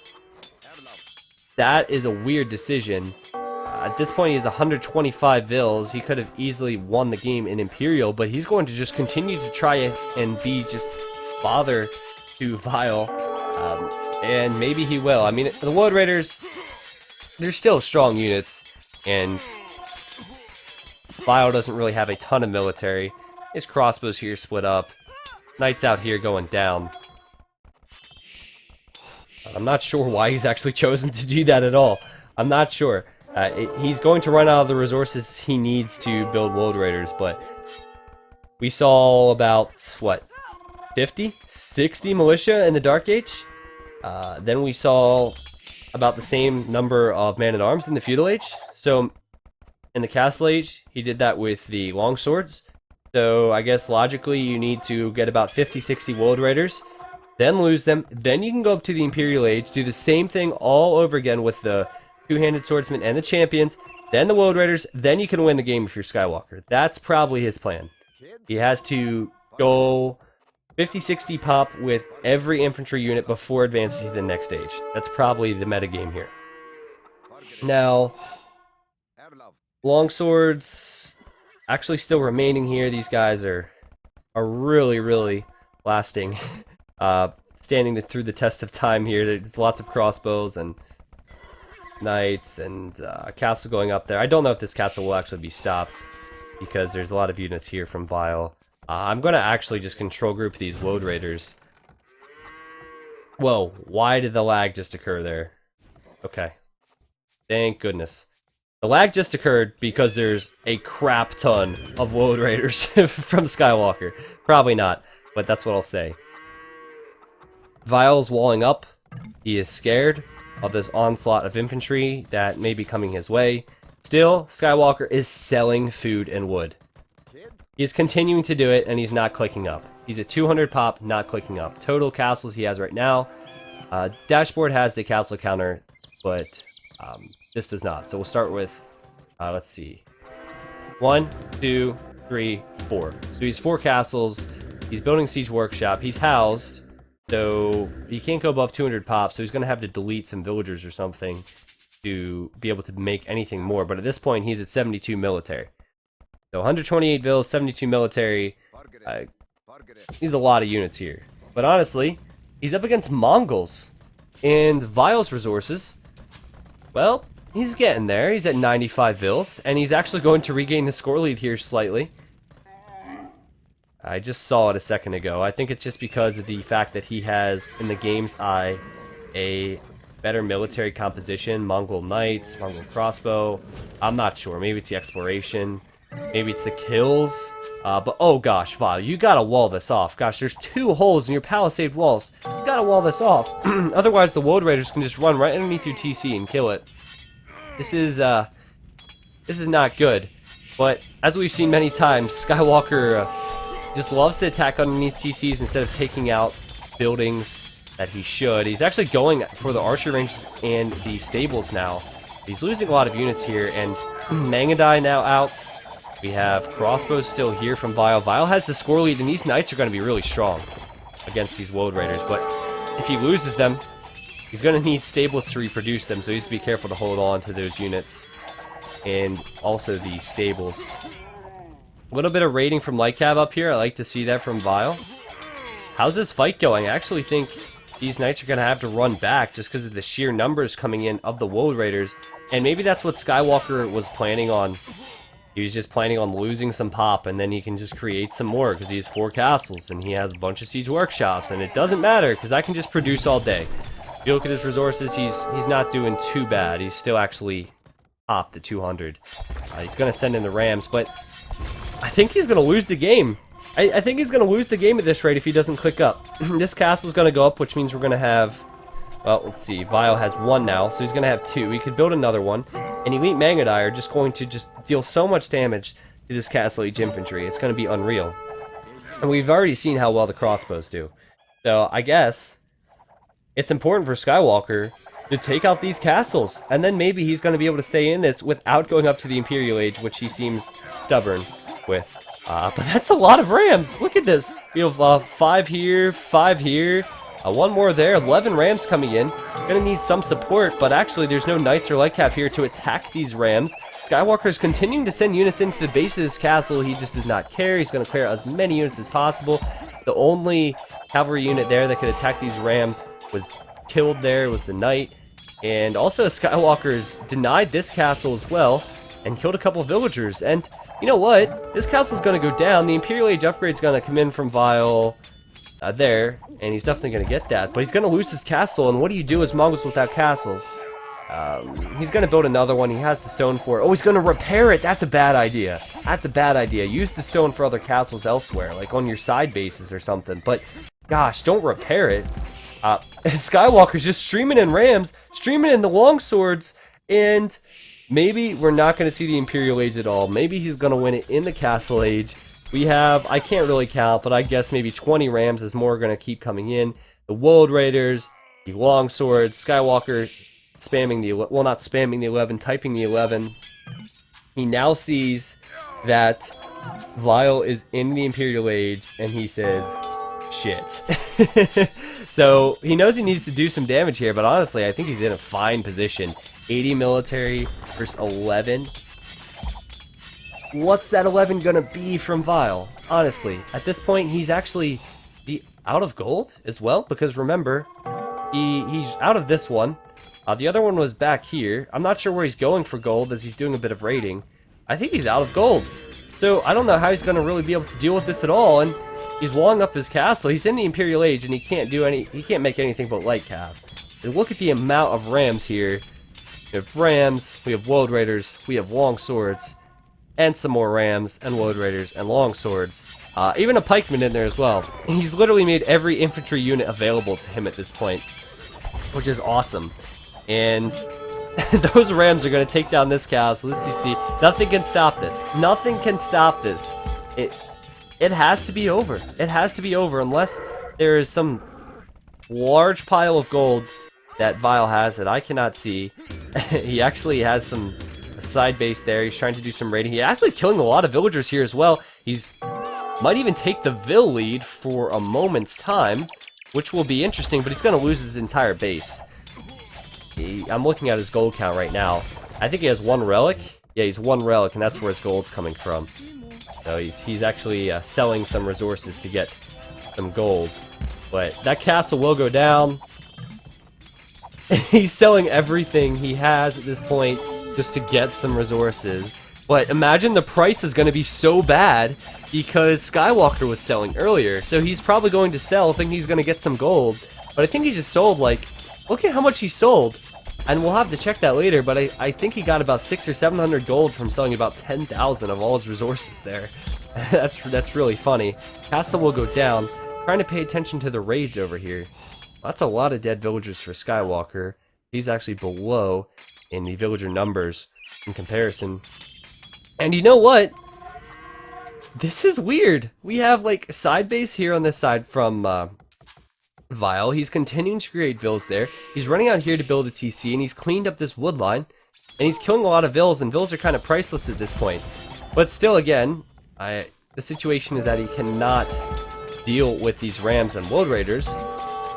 Speaker 1: That is a weird decision. At this point, he has 125 vills. He could have easily won the game in Imperial, but he's going to just continue to try and be just father to Vile. And maybe he will. I mean, the Woad Raiders, they're still strong units, and Vile doesn't really have a ton of military. His crossbows here split up. Knights out here going down. I'm not sure why he's actually chosen to do that at all. I'm not sure. He's going to run out of the resources he needs to build Woad Raiders, but we saw about, what, 50? 60 militia in the Dark Age? Then we saw about the same number of man-at-arms in the Feudal Age. So, in the Castle Age, he did that with the longswords. So, I guess logically you need to get about 50, 60 Woad Raiders, then lose them, then you can go up to the Imperial Age, do the same thing all over again with the two-handed swordsmen and the champions, then the Woad Raiders, then you can win the game if you're Skywalker. That's probably his plan. He has to go 50-60 pop with every infantry unit before advancing to the next stage. That's probably the metagame here. Now, longswords actually still remaining here. These guys are really, really lasting. Standing through the test of time here. There's lots of crossbows and knights and a castle going up there. I don't know if this castle will actually be stopped because there's a lot of units here from Vile. I'm going to actually just control group these Woad Raiders. Whoa, why did the lag just occur there? Okay. Thank goodness. The lag just occurred because there's a crap ton of Woad Raiders from Skywalker. Probably not, but that's what I'll say. Vile's walling up. He is scared of this onslaught of infantry that may be coming his way. Still, Skywalker is selling food and wood. He's continuing to do it, and he's not clicking up. He's at 200 pop, not clicking up. Total castles he has right now. Dashboard has the castle counter, but this does not. So we'll start with, let's see. 1, 2, 3, 4. So he's 4 castles. He's building siege workshop. He's housed. So he can't go above 200 pop, so he's going to have to delete some villagers or something to be able to make anything more. But at this point, he's at 72 military. So 128 vills, 72 military. He's a lot of units here. But honestly, he's up against Mongols. And Vile's resources, well, he's getting there. He's at 95 vills, and he's actually going to regain the score lead here slightly. I just saw it a second ago. I think it's just because of the fact that he has, in the game's eye, a better military composition. Mongol knights, Mongol crossbow. I'm not sure. Maybe it's the exploration. Maybe it's the kills. But oh gosh, Vile, you gotta wall this off. Gosh, there's 2 holes in your palisade walls. You gotta wall this off. Otherwise, the Woad Raiders can just run right underneath your TC and kill it. This is not good. But as we've seen many times, Skywalker just loves to attack underneath TCs instead of taking out buildings that he should. He's actually going for the archer ranges and the stables now. He's losing a lot of units here, and Mangadai now out. We have crossbows still here from Vile. Vile has the score lead, and these knights are going to be really strong against these Woad Raiders. But if he loses them, he's going to need stables to reproduce them, so he has to be careful to hold on to those units. And also the stables. A little bit of raiding from Light Cav up here. I like to see that from Vile. How's this fight going? I actually think these knights are going to have to run back just because of the sheer numbers coming in of the Woad Raiders. And maybe that's what Skywalker was planning on. He was just planning on losing some pop, and then he can just create some more because he has 4 castles and he has a bunch of siege workshops, and it doesn't matter because I can just produce all day. If you look at his resources, he's not doing too bad. He's still actually top the 200. He's going to send in the Rams, but I think he's going to lose the game. I think he's going to lose the game at this rate if he doesn't click up. This castle's going to go up, which means we're going to have... Well, let's see. Vile has 1 now, so he's going to have 2. He could build another one. And Elite Mangadai are just going to deal so much damage to this Castle Age infantry. It's going to be unreal. And we've already seen how well the crossbows do. So, I guess it's important for Skywalker to take out these castles. And then maybe he's going to be able to stay in this without going up to the Imperial Age, which he seems stubborn with. But that's a lot of Rams. Look at this. We have 5 here, 5 here. 1 more there, 11 Rams coming in. Gonna need some support, but actually there's no Knights or Light Cav here to attack these Rams. Skywalker's continuing to send units into the base of this castle. He just does not care. He's gonna clear as many units as possible. The only cavalry unit there that could attack these Rams was killed there, was the Knight. And also Skywalker's denied this castle as well, and killed a couple of villagers. And you know what? This castle's gonna go down. The Imperial Age upgrade's gonna come in from Vile there, and he's definitely going to get that, but he's going to lose his castle, and what do you do as Mongols without castles? He's going to build another one. He has the stone for it. Oh, he's going to repair it. That's a bad idea. That's a bad idea. Use the stone for other castles elsewhere, like on your side bases or something, but gosh, don't repair it. Skywalker's just streaming in Rams, streaming in the longswords, and maybe we're not going to see the Imperial Age at all. Maybe he's going to win it in the Castle Age. We have, I can't really count, but I guess maybe 20 Rams is more going to keep coming in. The Woad Raiders, the Longsword, Skywalker spamming the, well, not spamming the 11, typing the 11. He now sees that Vile is in the Imperial Age, and he says, shit. So, he knows he needs to do some damage here, but honestly, I think he's in a fine position. 80 military versus 11. What's that 11 gonna be from Vile? Honestly, at this point, he's actually out of gold as well, because remember, he's out of this one. The other one was back here. I'm not sure where he's going for gold, as he's doing a bit of raiding. I think he's out of gold. So, I don't know how he's gonna really be able to deal with this at all, and he's walling up his castle. He's in the Imperial Age, and he can't make anything but Light Cav. And look at the amount of Rams here. We have Rams, we have Woad Raiders, we have Longswords, and some more Rams, and Woad Raiders, and Longswords. Even a pikeman in there as well. He's literally made every infantry unit available to him at this point, which is awesome. And those Rams are going to take down this castle. This you see, nothing can stop this. Nothing can stop this. It has to be over. It has to be over unless there is some large pile of gold that Vile has that I cannot see. He actually has some side base there. He's trying to do some raiding. He's actually killing a lot of villagers here as well. He's might even take the Vil lead for a moment's time, which will be interesting, but he's going to lose his entire base. I'm looking at his gold count right now. I think he has 1 relic. Yeah, he's 1 relic, and that's where his gold's coming from. So he's actually selling some resources to get some gold. But that castle will go down. He's selling everything he has at this point just to get some resources. But imagine the price is going to be so bad because Skywalker was selling earlier. So he's probably going to sell thinking he's going to get some gold. But I think he just sold, like, look at how much he sold. And we'll have to check that later, but I think he got about 600 or 700 gold from selling about 10,000 of all his resources there. That's really funny. Castle will go down. Trying to pay attention to the raids over here. That's a lot of dead villagers for Skywalker. He's actually below in the villager numbers in comparison. And you know what? This is weird. We have like a side base here on this side from Vile. He's continuing to create vills there. He's running out here to build a TC, and he's cleaned up this wood line. And he's killing a lot of vills, and vills are kind of priceless at this point. But still, again, the situation is that he cannot deal with these rams and wood raiders.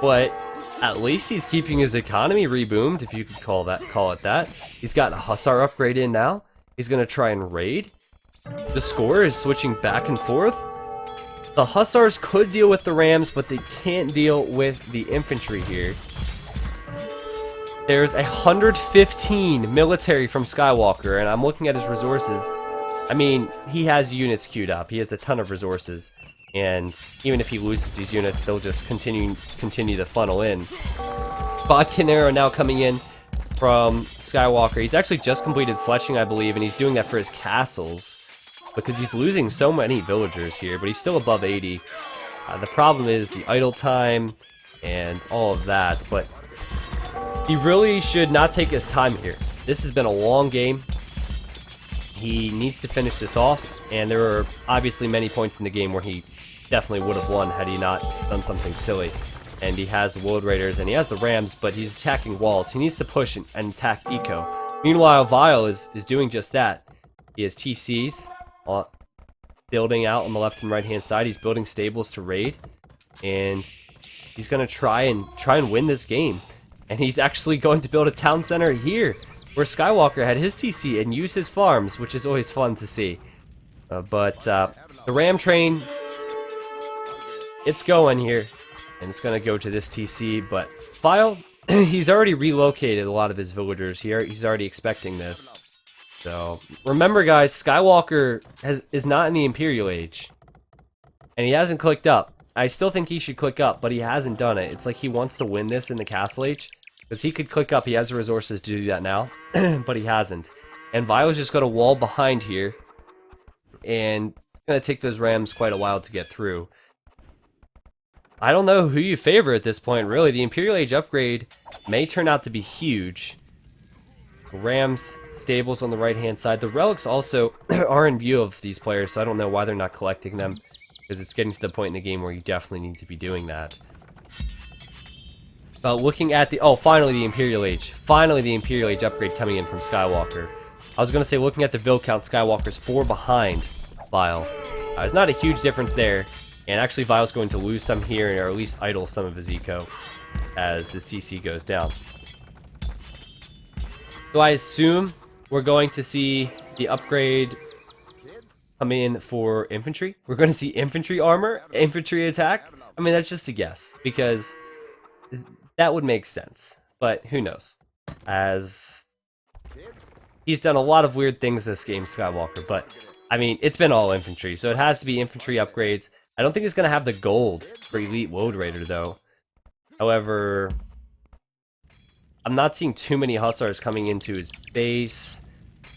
Speaker 1: But at least he's keeping his economy reboomed, if you could call it that. He's got a Hussar upgrade in now. He's going to try and raid. The score is switching back and forth. The Hussars could deal with the Rams, but they can't deal with the infantry here. There's 115 military from Skywalker, and I'm looking at his resources. I mean, he has units queued up. He has a ton of resources. And even if he loses these units, they'll just continue to funnel in. Bodkin Arrow now coming in from Skywalker. He's actually just completed fletching, I believe, and he's doing that for his castles. Because he's losing so many villagers here, but he's still above 80. The problem is the idle time and all of that, but he really should not take his time here. This has been a long game. He needs to finish this off, and there are obviously many points in the game where he definitely would have won had he not done something silly. And he has the Wood Raiders and he has the Rams, but he's attacking walls. He needs to push and attack Eco. Meanwhile, Vile is doing just that. He has TCs building out on the left and right hand side. He's building stables to raid, and he's gonna try and win this game. And he's actually going to build a town center here where Skywalker had his TC and use his farms, which is always fun to see. But the Ram train, it's going here, and it's gonna go to this TC. But Vile, he's already relocated a lot of his villagers here. He's already expecting this. So, remember guys, Skywalker is not in the Imperial Age. And he hasn't clicked up. I still think he should click up, but he hasn't done it. It's like he wants to win this in the Castle Age. Because he could click up, he has the resources to do that now. But he hasn't. And Vile's just got a wall behind here. And it's going to take those Rams quite a while to get through. I don't know who you favor at this point, really. The Imperial Age upgrade may turn out to be huge. Rams stables on the right hand side. The relics also are in view of these players, so I don't know why they're not collecting them, because it's getting to the point in the game where you definitely need to be doing that. Looking at the finally the Imperial Age upgrade coming in from Skywalker. I was gonna say, looking at the Vil count, Skywalker's 4 behind Vile. There's not a huge difference there, and actually Vile's going to lose some here, or at least idle some of his eco as the CC goes down. So I assume we're going to see the upgrade come in for infantry. We're going to see infantry armor, infantry attack. I mean, that's just a guess, because that would make sense. But who knows? As he's done a lot of weird things this game, Skywalker. But, I mean, it's been all infantry, so it has to be infantry upgrades. I don't think it's going to have the gold for Elite Woad Raider, though. However, I'm not seeing too many Hussars coming into his base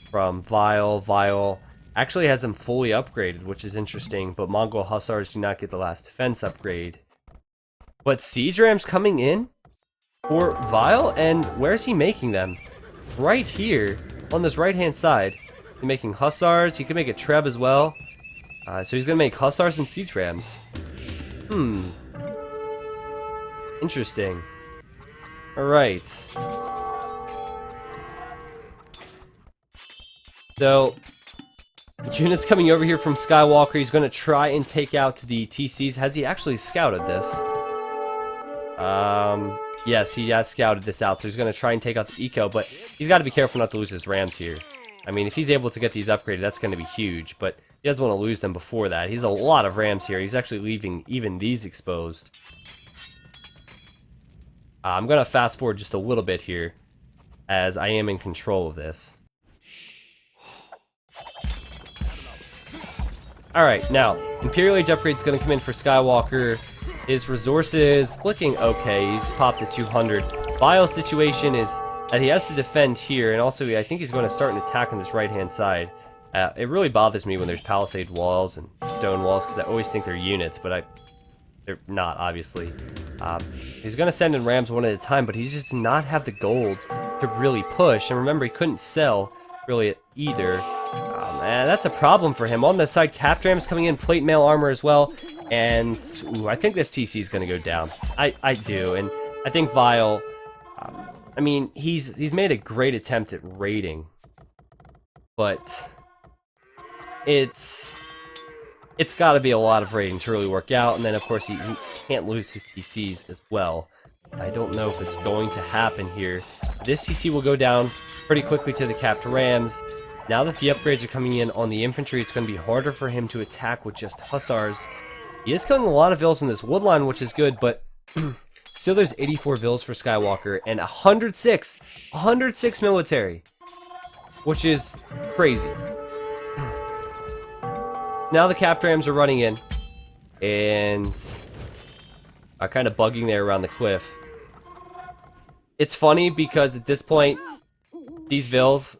Speaker 1: from Vile. Vile actually has them fully upgraded, which is interesting, but Mongol Hussars do not get the last defense upgrade. But Siege Rams coming in for Vile, and where's he making them? Right here, on this right-hand side. He's making Hussars, he can make a Treb as well. So he's gonna make Hussars and Siege Rams. Interesting. Alright. So, units coming over here from Skywalker. He's going to try and take out the TCs. Has he actually scouted this? Yes, he has scouted this out. So he's going to try and take out the eco, but he's got to be careful not to lose his Rams here. I mean, if he's able to get these upgraded, that's going to be huge, but he doesn't want to lose them before that. He's a lot of Rams here. He's actually leaving even these exposed. I'm going to fast forward just a little bit here, as I am in control of this. Alright, now, Imperial Age upgrade is going to come in for Skywalker. His resources looking okay. He's popped to 200. Vile's situation is that he has to defend here, and also I think he's going to start an attack on this right-hand side. It really bothers me when there's palisade walls and stone walls, because I always think they're units, but they're not, obviously. He's going to send in rams one at a time, but he just does not have the gold to really push. And remember, he couldn't sell really either. And that's a problem for him. On the side, cap rams coming in, plate mail armor as well. And ooh, I think this TC is going to go down. I do, and I think Vile. I mean, he's made a great attempt at raiding, but it's got to be a lot of raiding to really work out. And then, of course, he can't lose his TCs as well. I don't know if it's going to happen here. This TC will go down pretty quickly to the capped rams. Now that the upgrades are coming in on the infantry, it's going to be harder for him to attack with just hussars. He is killing a lot of vills in this wood line, which is good, but still there's 84 vills for Skywalker and 106 military, which is crazy. Now the capped rams are running in and are kind of bugging there around the cliff. It's funny because at this point, these vills,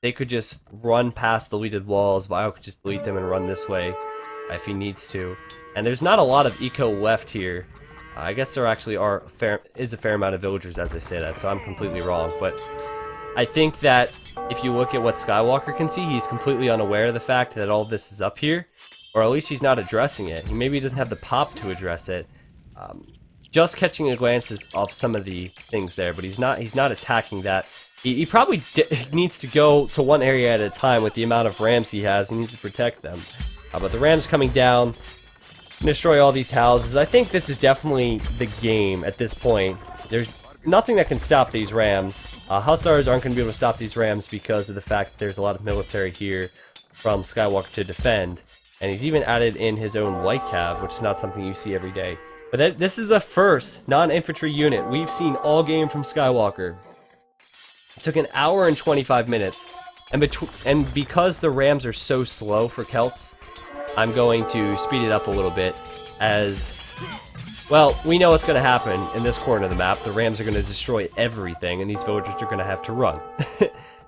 Speaker 1: they could just run past the deleted walls. Vile could just delete them and run this way if he needs to. And there's not a lot of eco left here. I guess there actually is a fair amount of villagers as I say that, so I'm completely wrong. But I think that if you look at what Skywalker can see, he's completely unaware of the fact that all of this is up here. Or at least he's not addressing it. He maybe doesn't have the pop to address it. Just catching a glance of some of the things there, but he's not attacking that. He probably needs to go to one area at a time with the amount of rams he has. He needs to protect them. But the rams coming down, destroy all these houses. I think this is definitely the game at this point. There's nothing that can stop these rams. Hussars aren't going to be able to stop these rams because of the fact that there's a lot of military here from Skywalker to defend. And he's even added in his own light cav, which is not something you see every day. But this is the first non-infantry unit we've seen all game from Skywalker. It took an hour and 25 minutes. And because the rams are so slow for Celts, I'm going to speed it up a little bit as, well, we know what's going to happen in this corner of the map. The rams are going to destroy everything, and these villagers are going to have to run.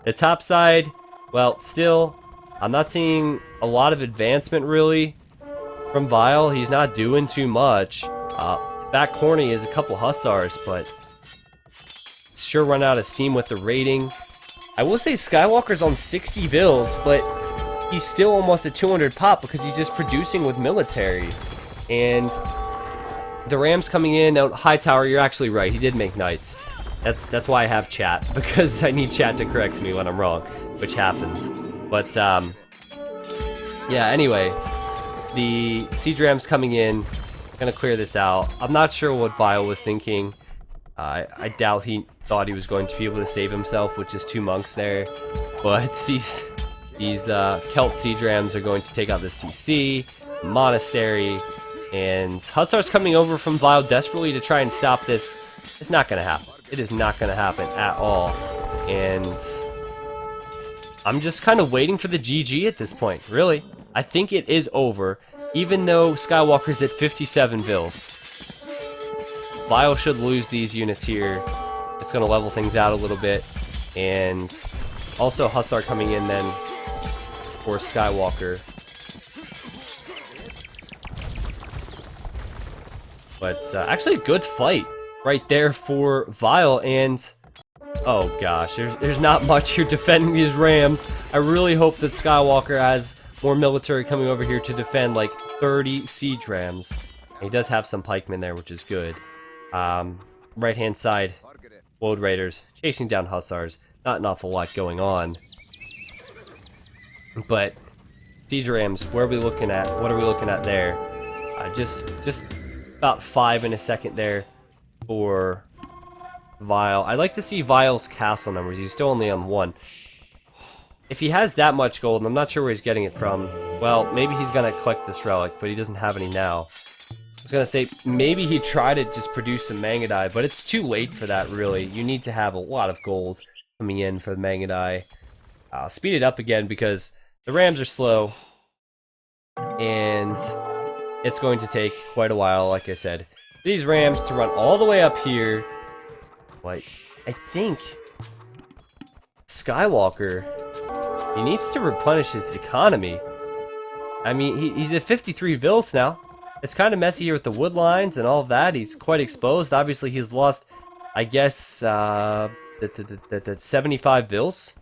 Speaker 1: The top side, well, still, I'm not seeing a lot of advancement, really, from Vile. He's not doing too much. Back corner is a couple hussars, but sure run out of steam with the raiding. I will say Skywalker's on 60 vills, but he's still almost at 200 pop because he's just producing with military. And the rams coming in out Hightower, you're actually right. He did make knights. That's why I have chat, because I need chat to correct me when I'm wrong, which happens. But yeah. Anyway, the siege rams coming in, gonna clear this out. I'm not sure what Vile was thinking. I doubt he thought he was going to be able to save himself with just two monks there. But these Celt siege rams are going to take out this TC, monastery, and hussars coming over from Vile desperately to try and stop this. It's not going to happen. It is not going to happen at all. And I'm just kind of waiting for the GG at this point, really. I think it is over, even though Skywalker's at 57 vills. Vile should lose these units here. It's going to level things out a little bit. And also Hussar coming in then for Skywalker. But actually a good fight right there for Vile. And oh gosh, there's not much here defending these rams. I really hope that Skywalker has more military coming over here to defend like 30 siege rams. He does have some pikemen there, which is good. Right hand side, Woad Raiders chasing down Hussars. Not an awful lot going on. But siege rams, where are we looking at? What are we looking at there? Just about 5 in a second there for Vile. I'd like to see Vile's castle numbers. He's still only on 1. If he has that much gold, and I'm not sure where he's getting it from, well, maybe he's gonna collect this relic, but he doesn't have any now. I was gonna say, maybe he tried to just produce some Mangudai, but it's too late for that, really. You need to have a lot of gold coming in for the Mangudai. I'll speed it up again because the rams are slow, and it's going to take quite a while, like I said. These rams to run all the way up here, like, I think Skywalker, he needs to replenish his economy. I mean, he's at 53 vills now. It's kind of messy here with the wood lines and all of that. He's quite exposed. Obviously, he's lost, I guess, 75 vills.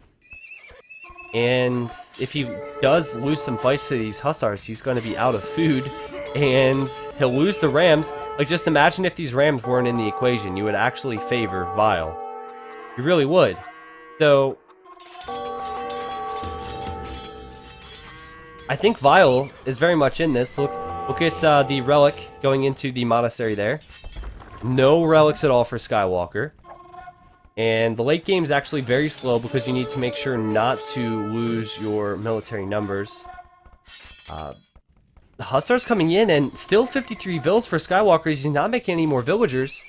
Speaker 1: And if he does lose some fights to these hussars, he's going to be out of food. And he'll lose the rams. Like, just imagine if these rams weren't in the equation. You would actually favor Vile. You really would. So, I think Vile is very much in this. Look at the relic going into the monastery there. No relics at all for Skywalker. And the late game is actually very slow because you need to make sure not to lose your military numbers. The Hussars coming in, and still 53 vills for Skywalker. He's not making any more villagers.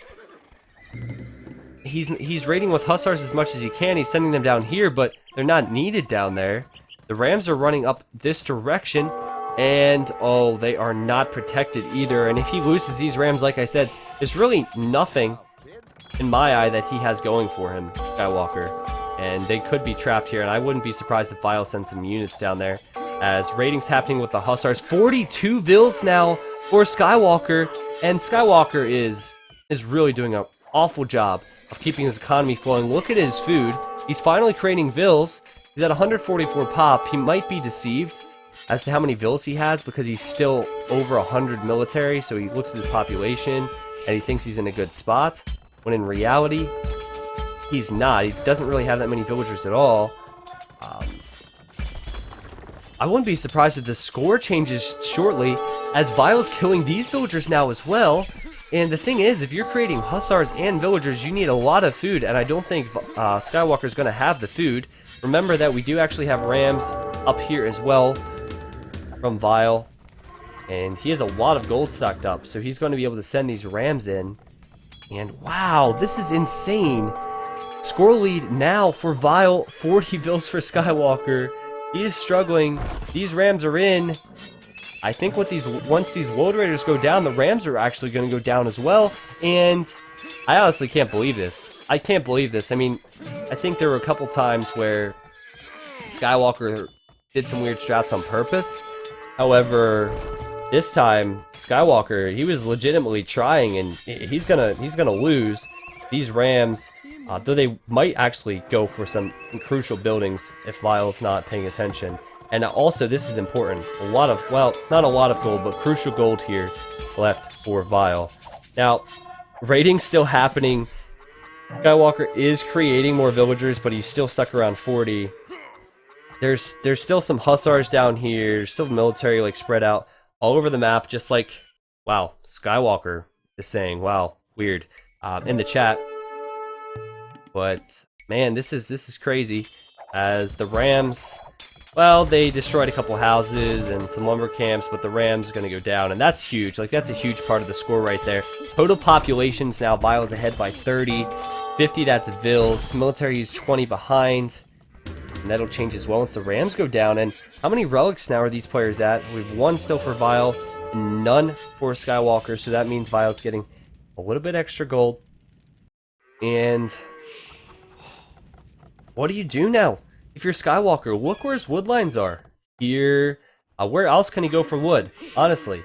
Speaker 1: He's raiding with Hussars as much as he can. He's sending them down here, but they're not needed down there. The Rams are running up this direction, and oh, they are not protected either. And if he loses these Rams, like I said, there's really nothing in my eye that he has going for him, Skywalker. And they could be trapped here, and I wouldn't be surprised if Vile sends some units down there. As raiding's happening with the Hussars. 42 vills now for Skywalker, and Skywalker is really doing an awful job of keeping his economy flowing. Look at his food. He's finally creating vills. He's at 144 pop. He might be deceived as to how many vills he has because he's still over 100 military, so he looks at his population and he thinks he's in a good spot, when in reality, he's not. He doesn't really have that many villagers at all. I wouldn't be surprised if the score changes shortly, as Vile's killing these villagers now as well. And the thing is, if you're creating Hussars and villagers, you need a lot of food, and I don't think Skywalker's going to have the food. Remember that we do actually have Rams up here as well from Vile, and he has a lot of gold stocked up, so he's going to be able to send these Rams in. And wow, this is insane. Score lead now for Vile, 40 vills for Skywalker. He is struggling. These Rams are in. I think once these World Raiders go down, the Rams are actually going to go down as well. And I honestly can't believe this. I can't believe this. I mean, I think there were a couple times where Skywalker did some weird strats on purpose. However, this time Skywalker, he was legitimately trying, and he's gonna lose these Rams. Though they might actually go for some crucial buildings if Vile's not paying attention. And also, this is important. A lot of, well, not a lot of gold, but crucial gold here left for Vile. Now, raiding's still happening. Skywalker is creating more villagers, but he's still stuck around 40. There's still some Hussars down here, still military like spread out all over the map, just like, wow, Skywalker is saying, wow, weird, in the chat. But man, this is crazy, as the Rams, well, they destroyed a couple houses and some lumber camps, but the Rams are going to go down, and that's huge. Like, that's a huge part of the score right there. Total populations now, Vile's ahead by 30. 50, that's vills. Military is 20 behind, and that'll change as well once the Rams go down. And how many relics now are these players at? We have one still for Vile, none for Skywalker, so that means Vile's getting a little bit extra gold. And what do you do now? If you're Skywalker, look where his wood lines are. Here, where else can he go for wood? Honestly,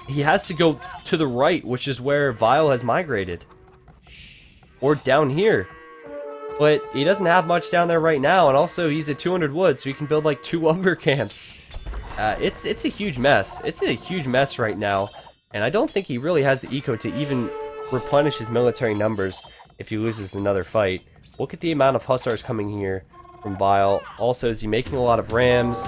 Speaker 1: he has to go to the right, which is where Vile has migrated. Or down here. But he doesn't have much down there right now, and also he's at 200 wood, so he can build like 2 lumber camps. It's a huge mess. It's a huge mess right now, and I don't think he really has the eco to even replenish his military numbers if he loses another fight. Look at the amount of Hussars coming here from Vile. Also, is he making a lot of Rams?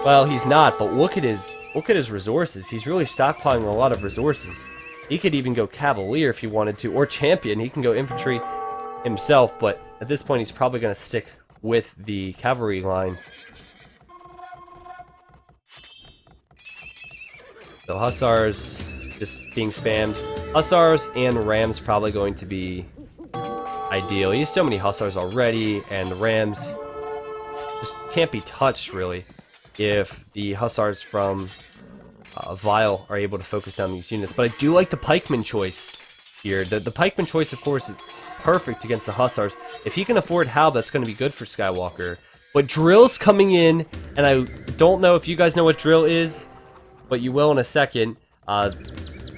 Speaker 1: Well, he's not, but look at his resources. He's really stockpiling a lot of resources. He could even go Cavalier if he wanted to, or Champion. He can go Infantry himself, but at this point he's probably going to stick with the cavalry line. So Hussars just being spammed. Hussars and Rams probably going to be ideal. He has so many Hussars already, and the Rams just can't be touched, really, if the Hussars from Vile are able to focus down these units. But I do like the pikeman choice. here. The pikeman choice, of course, is perfect against the Hussars. If he can afford Halb, that's going to be good for Skywalker. But Drill's coming in, and I don't know if you guys know what Drill is, but you will in a second. I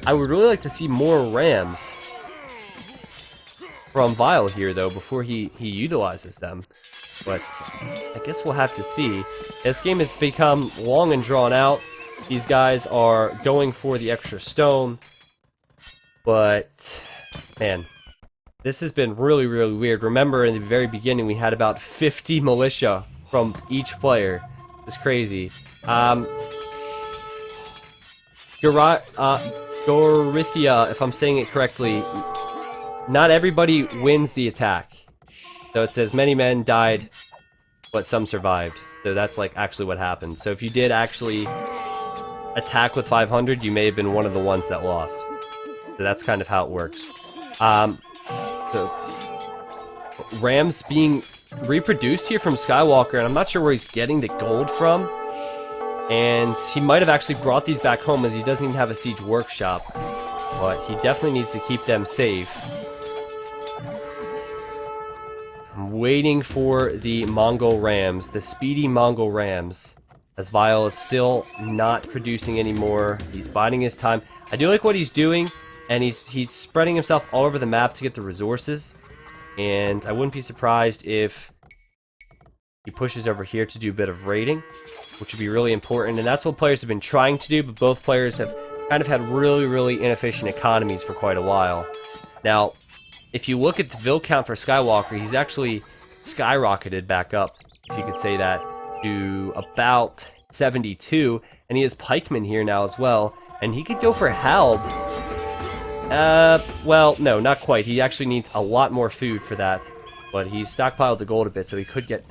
Speaker 1: would really like to see more Rams from Vile here, though, before he utilizes them. But I guess we'll have to see. This game has become long and drawn out. These guys are going for the extra stone. But, man, this has been really, really weird. Remember, in the very beginning, we had about 50 militia from each player. It's crazy. Gorithia, if I'm saying it correctly, not everybody wins the attack. So it says many men died, but some survived. So that's like actually what happened. So if you did actually attack with 500, you may have been one of the ones that lost. So that's kind of how it works. So Rams being reproduced here from Skywalker, and I'm not sure where he's getting the gold from. And he might have actually brought these back home, as he doesn't even have a siege workshop. But he definitely needs to keep them safe. I'm waiting for the Mongol Rams, the speedy Mongol Rams, as Vile is still not producing anymore. He's biding his time. I do like what he's doing, and he's spreading himself all over the map to get the resources. And I wouldn't be surprised if he pushes over here to do a bit of raiding, which would be really important. And that's what players have been trying to do, but both players have kind of had really, really inefficient economies for quite a while. Now, if you look at the Vil count for Skywalker, he's actually skyrocketed back up, if you could say that, to about 72. And he has pikemen here now as well. And he could go for Halb. Well, no, not quite. He actually needs a lot more food for that. But he's stockpiled the gold a bit, so he could get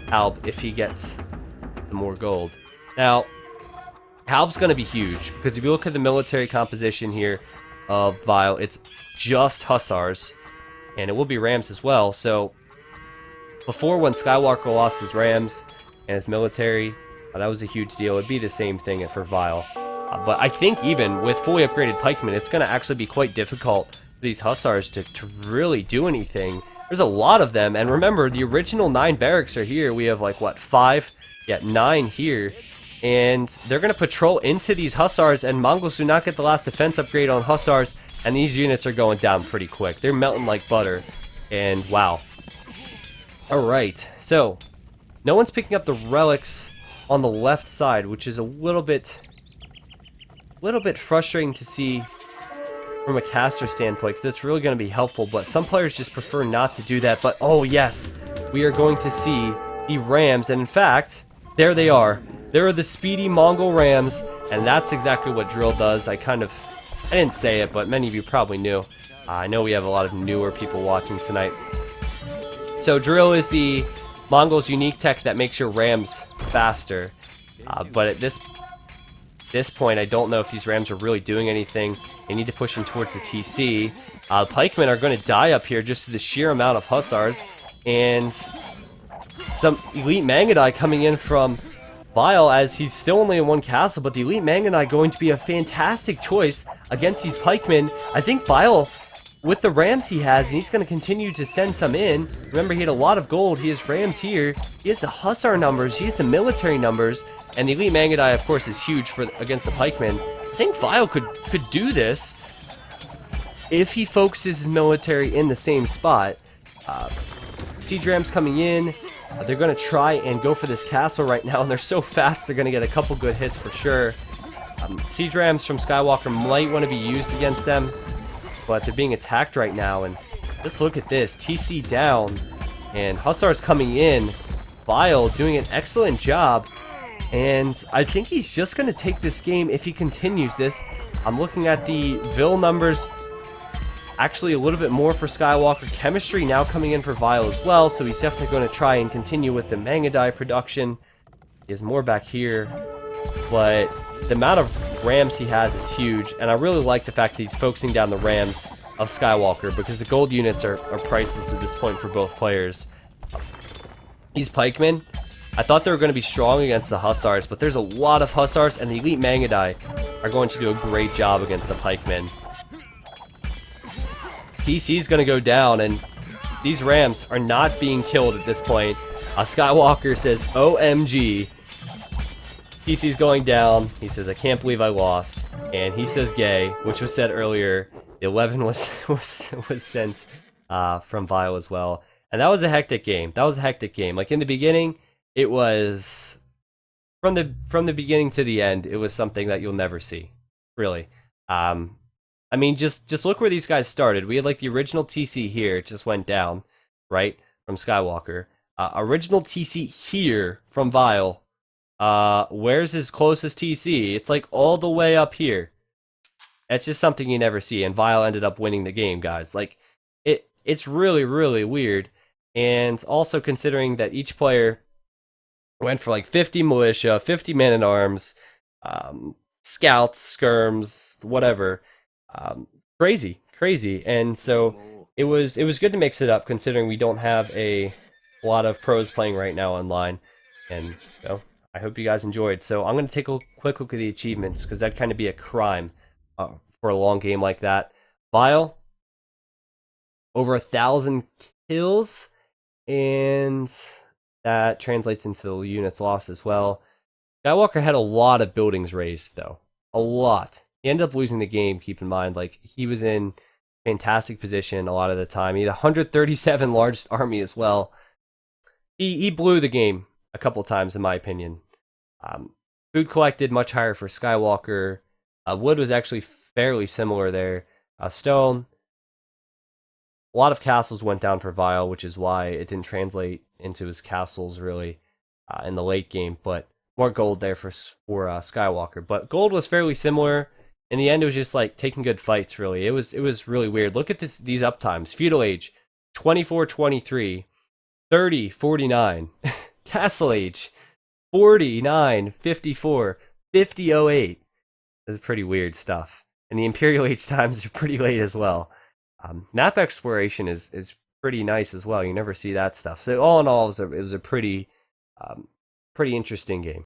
Speaker 1: Halb if he gets the more gold. Now, Halb's going to be huge, because if you look at the military composition here of Vile, it's just Hussars, and it will be Rams as well. So, before, when Skywalker lost his Rams and his military, that was a huge deal. It'd be the same thing for Vile. But I think even with fully upgraded pikemen, it's going to actually be quite difficult for these Hussars to really do anything. There's a lot of them, and remember, the original 9 barracks are here. We have, like, what, 5? Yeah, 9 here. And they're going to patrol into these Hussars, and Mongols do not get the last defense upgrade on Hussars, and these units are going down pretty quick. They're melting like butter, and wow. Alright, so, no one's picking up the relics on the left side, which is a little bit frustrating to see from a caster standpoint, because it's really going to be helpful, but some players just prefer not to do that. But oh yes, we are going to see the Rams, and in fact, there they are. There are the speedy Mongol Rams, and that's exactly what Drill does. I didn't say it, but many of you probably knew. I know we have a lot of newer people watching tonight. So Drill is the Mongols' unique tech that makes your Rams faster, but at this point, I don't know if these Rams are really doing anything. They need to push them towards the TC. Pikemen are going to die up here just to the sheer amount of Hussars. And some Elite Mangudai coming in from Vile, as he's still only in 1 castle, but the Elite Mangudai going to be a fantastic choice against these pikemen. I think Vile, with the Rams he has, and he's going to continue to send some in. Remember, he had a lot of gold. He has Rams here. He has the Hussar numbers. He has the military numbers. And the Elite Mangudai, of course, is huge against the pikemen. I think Vile could do this if he focuses his military in the same spot. Siege Rams coming in. They're going to try and go for this castle right now, and they're so fast they're going to get a couple good hits for sure. Siege Rams from Skywalker might want to be used against them, but they're being attacked right now. And just look at this. TC down, and Hussars coming in. Vile doing an excellent job. And I think he's just going to take this game if he continues this. I'm looking at the Vil numbers. Actually, a little bit more for Skywalker. Chemistry now coming in for Vile as well. So he's definitely going to try and continue with the Mangudai production. He has more back here. But the amount of Rams he has is huge. And I really like the fact that he's focusing down the Rams of Skywalker, because the gold units are priceless at this point for both players. These pikemen, I thought they were going to be strong against the Hussars, but there's a lot of Hussars, and the Elite Mangudai are going to do a great job against the pikemen. TC's going to go down, and these Rams are not being killed at this point. Skywalker says, OMG. TC's going down. He says, I can't believe I lost. And he says gay, which was said earlier. The 11 was sent from Vile as well. And that was a hectic game. Like in the beginning, it was from the beginning to the end, it was something that you'll never see. Really. I mean, just look where these guys started. We had like the original TC here, it just went down, right? From Skywalker. Original TC here from Vile. Where's his closest TC? It's like all the way up here. It's just something you never see, and Vile ended up winning the game, guys. Like, it's really, really weird. And also considering that each player went for like 50 militia, 50 man-at-arms, scouts, skirms, whatever. Crazy. And so it was good to mix it up, considering we don't have a lot of pros playing right now online. And so I hope you guys enjoyed. So I'm going to take a quick look at the achievements, because that'd kind of be a crime for a long game like that. Vile, over 1,000 kills, and that translates into units lost as well. Skywalker had a lot of buildings raised, though. A lot. He ended up losing the game, keep in mind. Like, he was in fantastic position a lot of the time. He had 137 largest army as well. He blew the game a couple times, in my opinion. Food collected much higher for Skywalker. Wood was actually fairly similar there. Stone, a lot of castles went down for Vile, which is why it didn't translate into his castles really in the late game. But more gold there for Skywalker. But gold was fairly similar. In the end, it was just like taking good fights. Really, it was really weird. Look at these uptimes. Feudal Age, 24-23, 30-49. Castle Age, 49-54, 50-08. This is pretty weird stuff. And the Imperial Age times are pretty late as well. Map exploration is pretty nice as well. You never see that stuff. So all in all, it was a pretty interesting game.